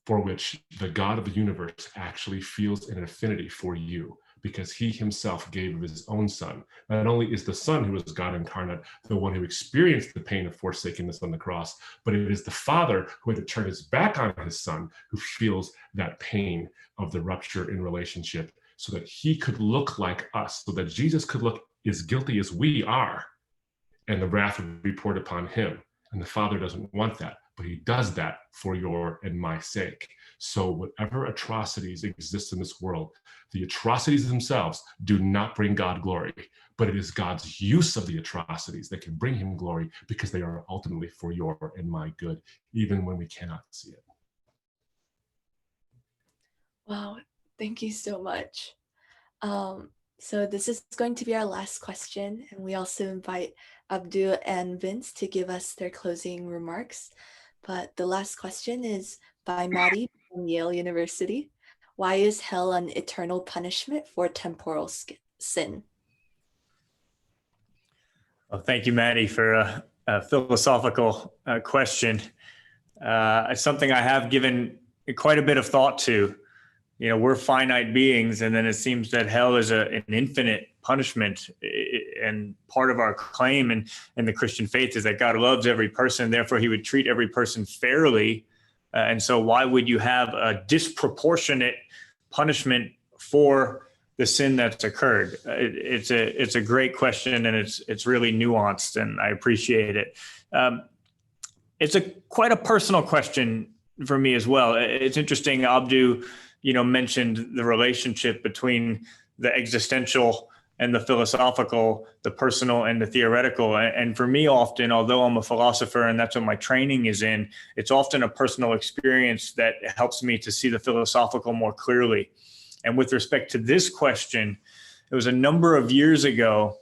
for which the God of the universe actually feels an affinity for you, because he himself gave of his own son. Not only is the son who is God incarnate the one who experienced the pain of forsakenness on the cross, but it is the father who had to turn his back on his son who feels that pain of the rupture in relationship, so that he could look like us, so that Jesus could look as guilty as we are, and the wrath would be poured upon him. And the Father doesn't want that, but he does that for your and my sake. So whatever atrocities exist in this world, the atrocities themselves do not bring God glory, but it is God's use of the atrocities that can bring him glory, because they are ultimately for your and my good, even when we cannot see it. Wow, thank you so much. So this is going to be our last question, and we also invite Abdu and Vince to give us their closing remarks. But the last question is by Maddie from Yale University. Why is hell an eternal punishment for temporal sin? Well, thank you, Maddie, for a philosophical question. It's something I have given quite a bit of thought to. You know, we're finite beings, and then it seems that hell is an infinite punishment. And part of our claim in the Christian faith is that God loves every person, therefore he would treat every person fairly. And so why would you have a disproportionate punishment for the sin that's occurred? It's a great question, and it's really nuanced, and I appreciate it. It's quite a personal question for me as well. It's interesting, Abdu, mentioned the relationship between the existential and the philosophical, the personal and the theoretical. And for me, often, although I'm a philosopher and that's what my training is in, it's often a personal experience that helps me to see the philosophical more clearly. And with respect to this question, it was a number of years ago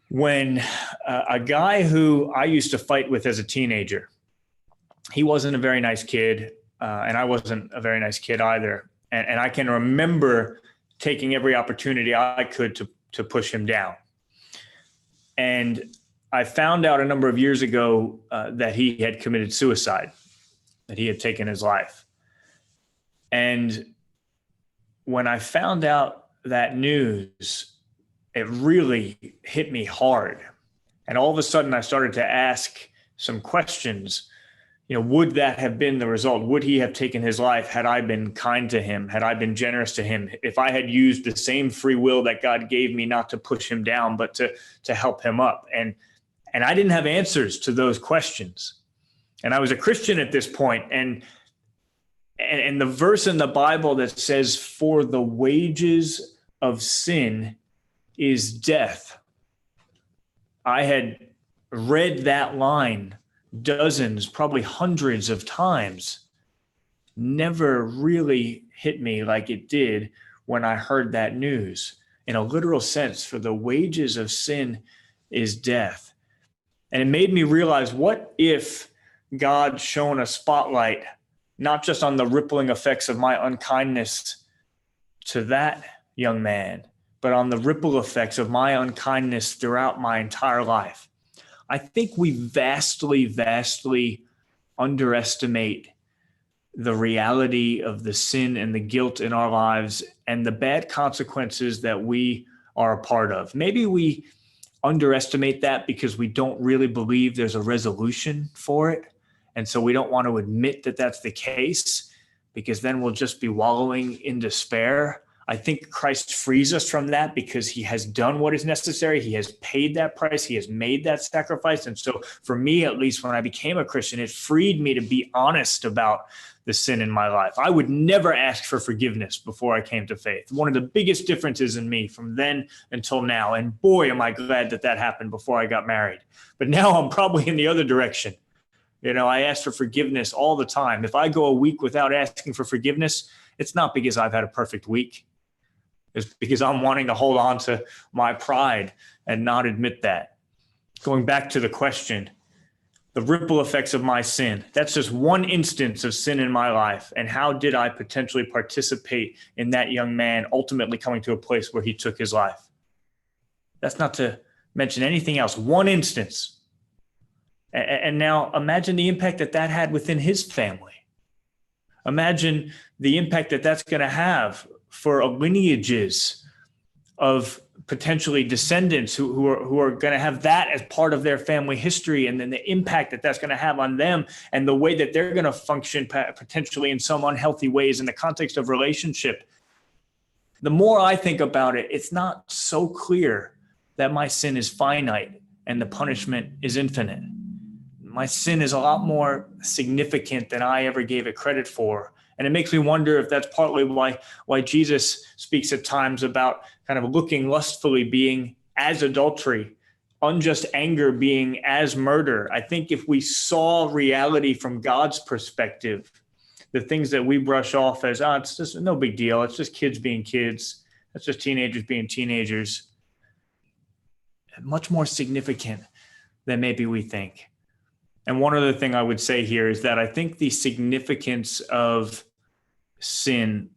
when a guy who I used to fight with as a teenager, he wasn't a very nice kid. And I wasn't a very nice kid either. And I can remember taking every opportunity I could to push him down. And I found out a number of years ago that he had committed suicide, that he had taken his life. And when I found out that news, it really hit me hard. And all of a sudden I started to ask some questions. Would that have been the result? Would he have taken his life had I been kind to him, had I been generous to him, if I had used the same free will that God gave me, not to push him down, but to help him up? And I didn't have answers to those questions. And I was a Christian at this point. And the verse in the Bible that says, "For the wages of sin is death," I had read that line dozens, probably hundreds of times, never really hit me like it did when I heard that news. In a literal sense, for the wages of sin is death. And it made me realize, what if God shone a spotlight, not just on the rippling effects of my unkindness to that young man, but on the ripple effects of my unkindness throughout my entire life? I think we vastly, vastly underestimate the reality of the sin and the guilt in our lives and the bad consequences that we are a part of. Maybe we underestimate that because we don't really believe there's a resolution for it. And so we don't want to admit that that's the case, because then we'll just be wallowing in despair. I think Christ frees us from that because he has done what is necessary. He has paid that price. He has made that sacrifice. And so for me, at least when I became a Christian, it freed me to be honest about the sin in my life. I would never ask for forgiveness before I came to faith. One of the biggest differences in me from then until now. And boy, am I glad that that happened before I got married. But now I'm probably in the other direction. You know, I ask for forgiveness all the time. If I go a week without asking for forgiveness, it's not because I've had a perfect week. It's because I'm wanting to hold on to my pride and not admit that. Going back to the question, the ripple effects of my sin. That's just one instance of sin in my life. And how did I potentially participate in that young man ultimately coming to a place where he took his life? That's not to mention anything else. One instance. And now imagine the impact that that had within his family. Imagine the impact that that's going to have for lineages of potentially descendants who are going to have that as part of their family history, and then the impact that that's going to have on them and the way that they're going to function potentially in some unhealthy ways in the context of relationship. The more I think about it, it's not so clear that my sin is finite and the punishment is infinite. My sin is a lot more significant than I ever gave it credit for. And it makes me wonder if that's partly why Jesus speaks at times about kind of looking lustfully being as adultery, unjust anger being as murder. I think if we saw reality from God's perspective, the things that we brush off as, it's just no big deal. It's just kids being kids. It's just teenagers being teenagers. Much more significant than maybe we think. And one other thing I would say here is that I think the significance of sin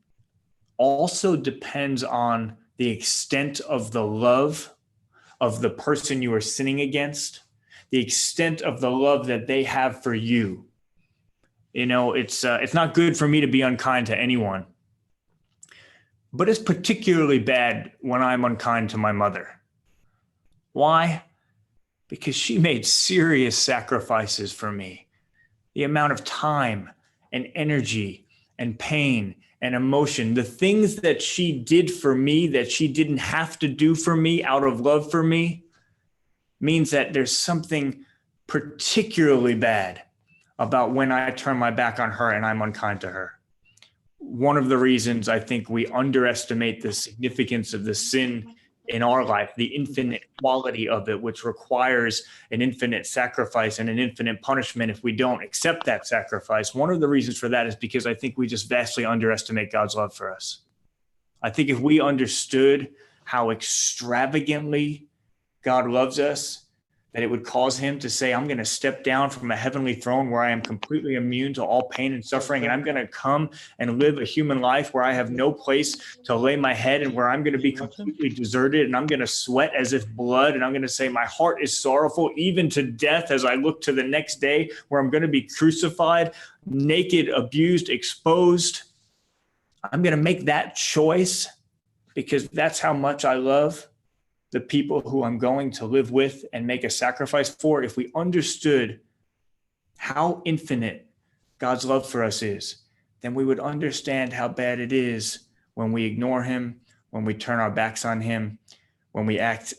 also depends on the extent of the love of the person you are sinning against, the extent of the love that they have for you. You know, it's not good for me to be unkind to anyone, but it's particularly bad when I'm unkind to my mother. Why? Because she made serious sacrifices for me. The amount of time and energy and pain and emotion, the things that she did for me that she didn't have to do for me out of love for me, means that there's something particularly bad about when I turn my back on her and I'm unkind to her. One of the reasons I think we underestimate the significance of the sin in our life, the infinite quality of it, which requires an infinite sacrifice and an infinite punishment if we don't accept that sacrifice. One of the reasons for that is because I think we just vastly underestimate God's love for us. I think if we understood how extravagantly God loves us, that it would cause him to say, I'm going to step down from a heavenly throne where I am completely immune to all pain and suffering, and I'm going to come and live a human life where I have no place to lay my head and where I'm going to be completely deserted, and I'm going to sweat as if blood, and I'm going to say my heart is sorrowful even to death as I look to the next day where I'm going to be crucified, naked, abused, exposed. I'm going to make that choice because that's how much I love the people who I'm going to live with and make a sacrifice for. If we understood how infinite God's love for us is, then we would understand how bad it is when we ignore him, when we turn our backs on him, when we act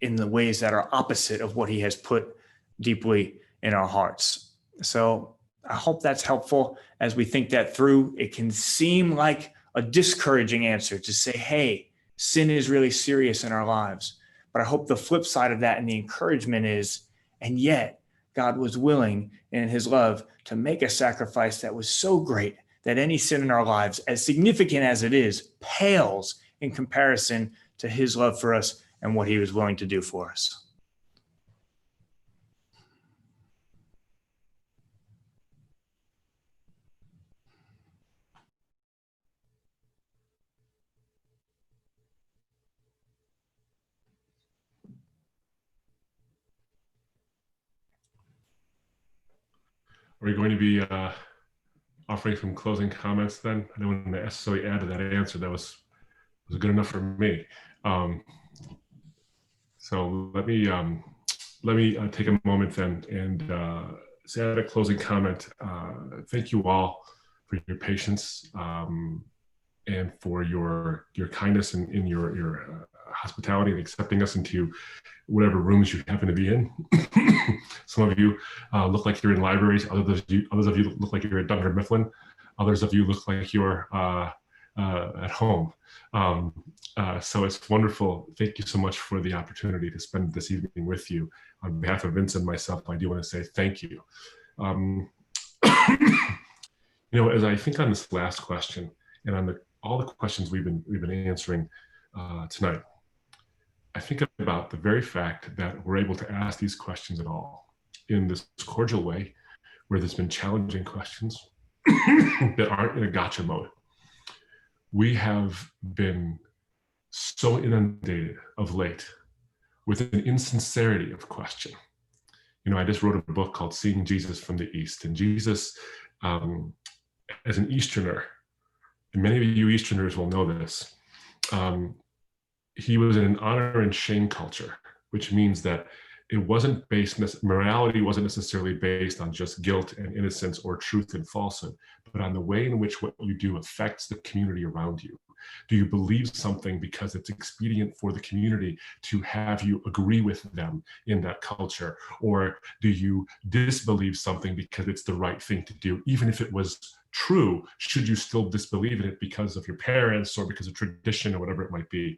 in the ways that are opposite of what he has put deeply in our hearts. So I hope that's helpful as we think that through. It can seem like a discouraging answer to say, hey, sin is really serious in our lives. But I hope the flip side of that and the encouragement is, and yet God was willing in his love to make a sacrifice that was so great that any sin in our lives, as significant as it is, pales in comparison to his love for us and what he was willing to do for us. Are we going to be offering some closing comments then? I don't want to necessarily add to that answer. That was good enough for me. So let me take a moment then and say a closing comment. Thank you all for your patience and for your kindness and in your hospitality and accepting us into whatever rooms you happen to be in. Some of you look like you're in libraries. Others of you look like you're at Dunder Mifflin. Others of you look like you're at home. So it's wonderful. Thank you so much for the opportunity to spend this evening with you. On behalf of Vince and myself, I do want to say thank you. As I think on this last question and on all the questions we've been answering tonight, I think about the very fact that we're able to ask these questions at all in this cordial way, where there's been challenging questions that aren't in a gotcha mode. We have been so inundated of late with an insincerity of question. I just wrote a book called Seeing Jesus from the East, and Jesus, as an Easterner, and many of you Easterners will know this, he was in an honor and shame culture, which means that it wasn't morality wasn't necessarily based on just guilt and innocence or truth and falsehood, but on the way in which what you do affects the community around you. Do you believe something because it's expedient for the community to have you agree with them in that culture? Or do you disbelieve something because it's the right thing to do? Even if it was true, should you still disbelieve in it because of your parents or because of tradition or whatever it might be?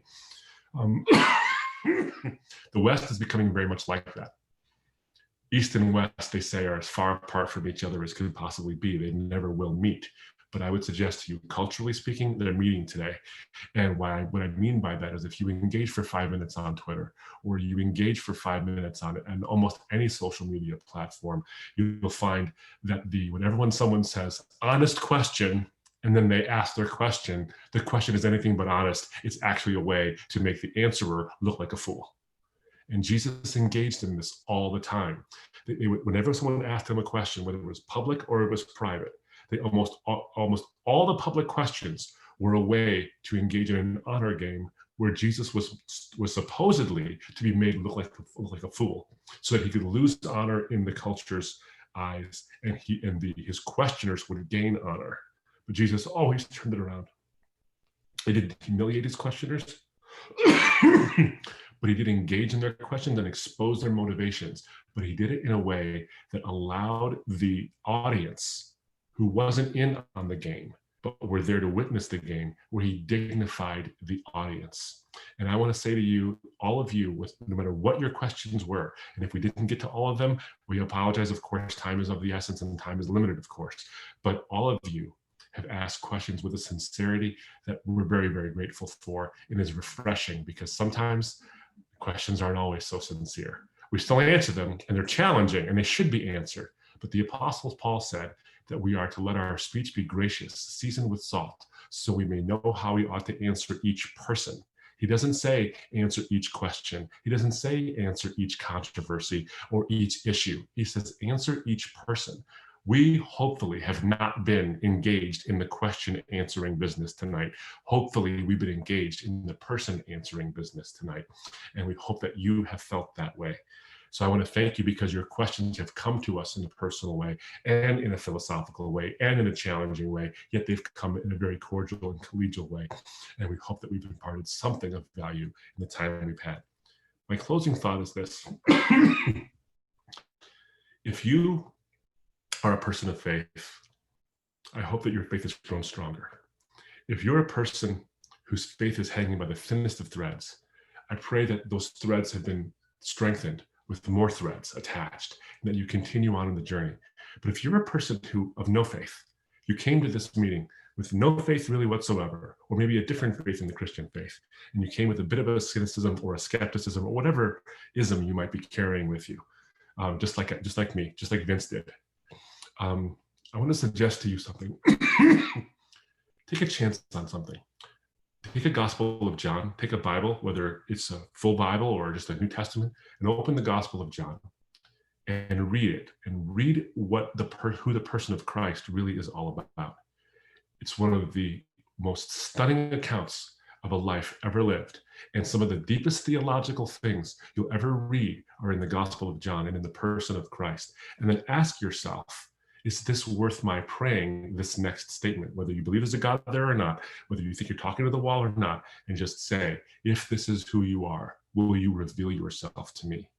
The West is becoming very much like that. East and West, they say, are as far apart from each other as could possibly be. They never will meet. But I would suggest to you, culturally speaking, they're meeting today. And what I mean by that is if you engage for 5 minutes on Twitter, or you engage for 5 minutes on almost any social media platform, you'll find that whenever someone says, honest question, and then they ask their question, the question is anything but honest. It's actually a way to make the answerer look like a fool. And Jesus engaged in this all the time. Whenever someone asked him a question, whether it was public or it was private, almost all the public questions were a way to engage in an honor game where Jesus was supposedly to be made look like a fool, so that he could lose honor in the culture's eyes, and his questioners would gain honor. But Jesus always turned it around. He didn't humiliate his questioners, but he did engage in their questions and expose their motivations. But he did it in a way that allowed the audience, who wasn't in on the game, but were there to witness the game, where he dignified the audience. And I want to say to you, all of you, no matter what your questions were, and if we didn't get to all of them, we apologize. Of course, time is of the essence and time is limited, of course. But all of you have asked questions with a sincerity that we're very, very grateful for, and is refreshing, because sometimes questions aren't always so sincere. We still answer them, and they're challenging, and they should be answered. But the Apostle Paul said that we are to let our speech be gracious, seasoned with salt, so we may know how we ought to answer each person. He doesn't say answer each question. He doesn't say answer each controversy or each issue. He says answer each person. We hopefully have not been engaged in the question answering business tonight. Hopefully we've been engaged in the person answering business tonight. And we hope that you have felt that way. So I want to thank you, because your questions have come to us in a personal way and in a philosophical way and in a challenging way, yet they've come in a very cordial and collegial way. And we hope that we've imparted something of value in the time we've had. My closing thought is this. If you are a person of faith, I hope that your faith has grown stronger. If you're a person whose faith is hanging by the thinnest of threads, I pray that those threads have been strengthened with more threads attached, and that you continue on in the journey. But if you're a person of no faith, you came to this meeting with no faith really whatsoever, or maybe a different faith in the Christian faith, and you came with a bit of a cynicism or a skepticism or whatever ism you might be carrying with you, just like me, just like Vince did. I want to suggest to you something. Take a chance on something. Take a Gospel of John, take a Bible, whether it's a full Bible or just a New Testament, and open the Gospel of John and read it, and read who the person of Christ really is all about. It's one of the most stunning accounts of a life ever lived. And some of the deepest theological things you'll ever read are in the Gospel of John and in the person of Christ. And then ask yourself, is this worth my praying this next statement, whether you believe there's a God there or not, whether you think you're talking to the wall or not, and just say, if this is who you are, will you reveal yourself to me?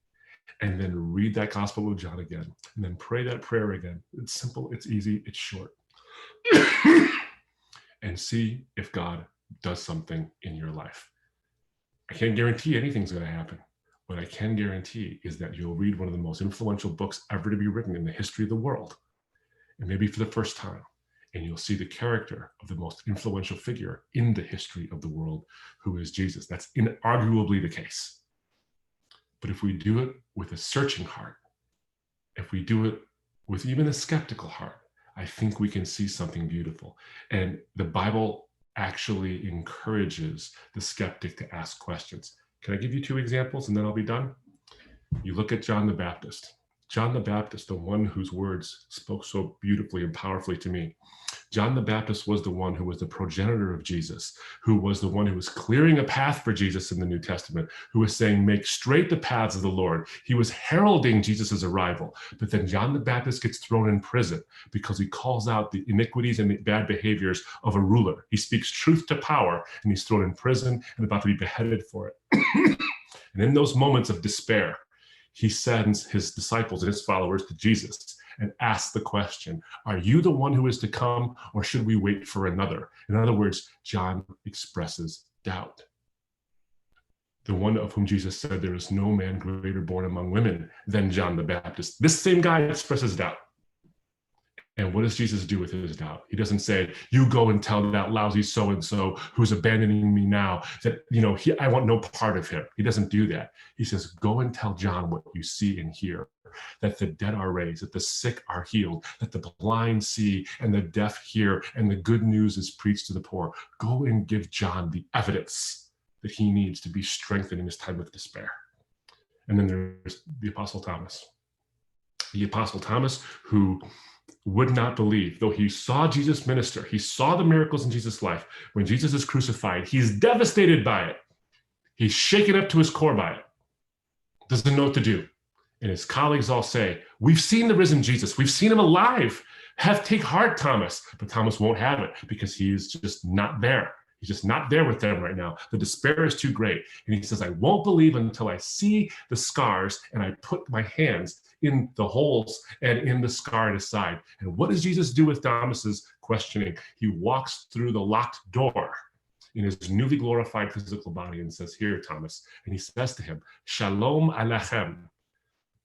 And then read that Gospel of John again, and then pray that prayer again. It's simple, it's easy, it's short. And see if God does something in your life. I can't guarantee anything's going to happen. What I can guarantee is that you'll read one of the most influential books ever to be written in the history of the world, and maybe for the first time, and you'll see the character of the most influential figure in the history of the world, who is Jesus. That's inarguably the case. But if we do it with a searching heart, if we do it with even a skeptical heart, I think we can see something beautiful. And the Bible actually encourages the skeptic to ask questions. Can I give you 2 examples and then I'll be done? You look at John the Baptist. John the Baptist, the one whose words spoke so beautifully and powerfully to me. John the Baptist was the one who was the progenitor of Jesus, who was the one who was clearing a path for Jesus in the New Testament, who was saying, make straight the paths of the Lord. He was heralding Jesus' arrival. But then John the Baptist gets thrown in prison because he calls out the iniquities and the bad behaviors of a ruler. He speaks truth to power, and he's thrown in prison and about to be beheaded for it. And in those moments of despair, he sends his disciples and his followers to Jesus and asks the question, are you the one who is to come, or should we wait for another? In other words, John expresses doubt. The one of whom Jesus said, there is no man greater born among women than John the Baptist. This same guy expresses doubt. And what does Jesus do with his doubt? He doesn't say, you go and tell that lousy so-and-so who's abandoning me now that, I want no part of him. He doesn't do that. He says, go and tell John what you see and hear, that the dead are raised, that the sick are healed, that the blind see and the deaf hear, and the good news is preached to the poor. Go and give John the evidence that he needs to be strengthened in his time of despair. And then there's the Apostle Thomas. The Apostle Thomas, who would not believe, though he saw Jesus minister, he saw the miracles in Jesus' life. When Jesus is crucified, he's devastated by it. He's shaken up to his core by it. Doesn't know what to do. And his colleagues all say, we've seen the risen Jesus. We've seen him alive. Take heart, Thomas. But Thomas won't have it because he's just not there. He's just not there with them right now. The despair is too great. And he says, I won't believe until I see the scars and I put my hands in the holes and in the scar in his side. And what does Jesus do with Thomas's questioning? He walks through the locked door in his newly glorified physical body and says, here, Thomas. And he says to him, Shalom Aleichem,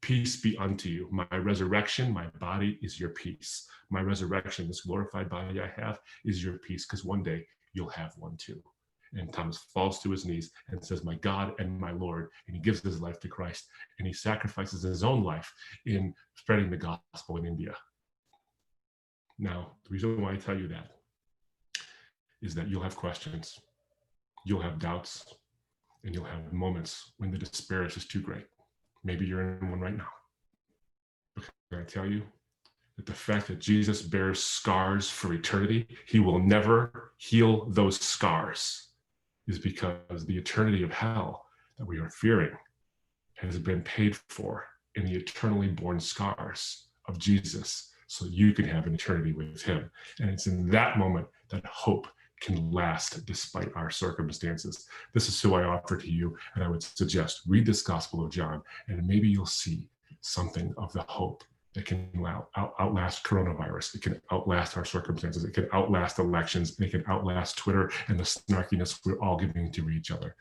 peace be unto you. My resurrection, my body is your peace. My resurrection, this glorified body I have, is your peace, because one day you'll have one too. And Thomas falls to his knees and says, my God and my Lord. And he gives his life to Christ. And he sacrifices his own life in spreading the gospel in India. Now, the reason why I tell you that is that you'll have questions, you'll have doubts, and you'll have moments when the despair is just too great. Maybe you're in one right now. But can I tell you that the fact that Jesus bears scars for eternity, he will never heal those scars, is because the eternity of hell that we are fearing has been paid for in the eternally born scars of Jesus, so you can have an eternity with him. And it's in that moment that hope can last despite our circumstances. This is who I offer to you, and I would suggest read this Gospel of John, and maybe you'll see something of the hope that can outlast coronavirus. It can outlast our circumstances. It can outlast elections. It can outlast Twitter and the snarkiness we're all giving to each other.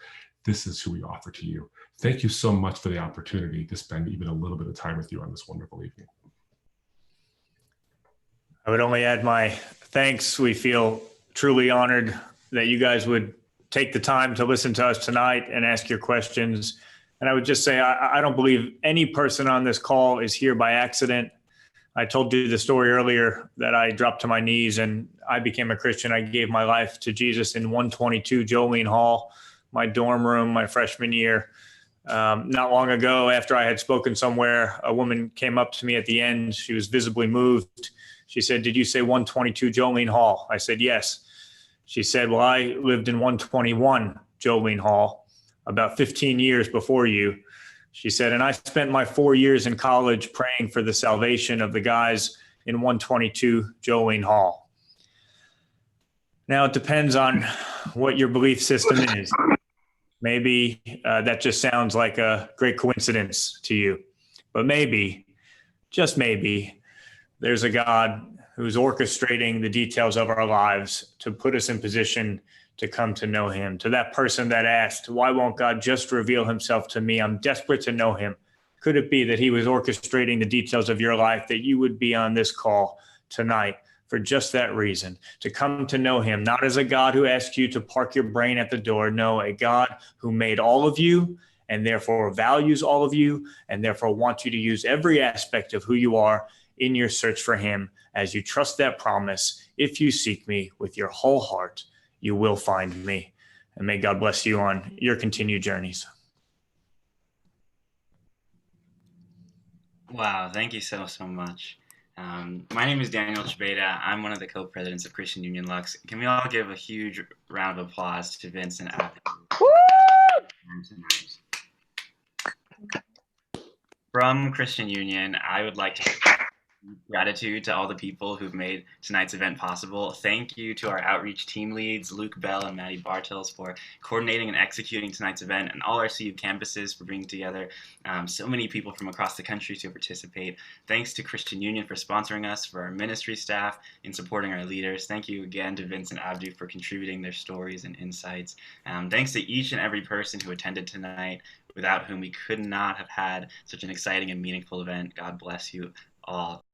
This is who we offer to you. Thank you so much for the opportunity to spend even a little bit of time with you on this wonderful evening. I would only add my thanks. We feel truly honored that you guys would take the time to listen to us tonight and ask your questions. And I would just say, I don't believe any person on this call is here by accident. I told you the story earlier that I dropped to my knees and I became a Christian. I gave my life to Jesus in 122 Jolene Hall, my dorm room, my freshman year. Not long ago, after I had spoken somewhere, a woman came up to me at the end. She was visibly moved. She said, "Did you say 122 Jolene Hall?" I said, "Yes." She said, well, I lived in 121 Jolene Hall about 15 years before you. She said, and I spent my 4 years in college praying for the salvation of the guys in 122 Jolene Hall. Now, it depends on what your belief system is. Maybe that just sounds like a great coincidence to you. But maybe, just maybe, there's a God who's orchestrating the details of our lives to put us in position to come to know him. To that person that asked, why won't God just reveal himself to me? I'm desperate to know him. Could it be that he was orchestrating the details of your life, that you would be on this call tonight for just that reason, to come to know him, not as a God who asks you to park your brain at the door. No, a God who made all of you and therefore values all of you and therefore wants you to use every aspect of who you are in your search for him as you trust that promise. If you seek me with your whole heart, you will find me. And may God bless you on your continued journeys. Wow, thank you so much. My name is Daniel Jabeda. I'm one of the co-presidents of Christian Union Lux. Can we all give a huge round of applause to Vince and Abdu? From Christian Union, I would like to gratitude to all the people who've made tonight's event possible. Thank you to our outreach team leads, Luke Bell and Maddie Bartels, for coordinating and executing tonight's event, and all our CU campuses for bringing together so many people from across the country to participate. Thanks to Christian Union for sponsoring us, for our ministry staff in supporting our leaders. Thank you again to Vince and Abdu for contributing their stories and insights. Thanks to each and every person who attended tonight, without whom we could not have had such an exciting and meaningful event. God bless you all.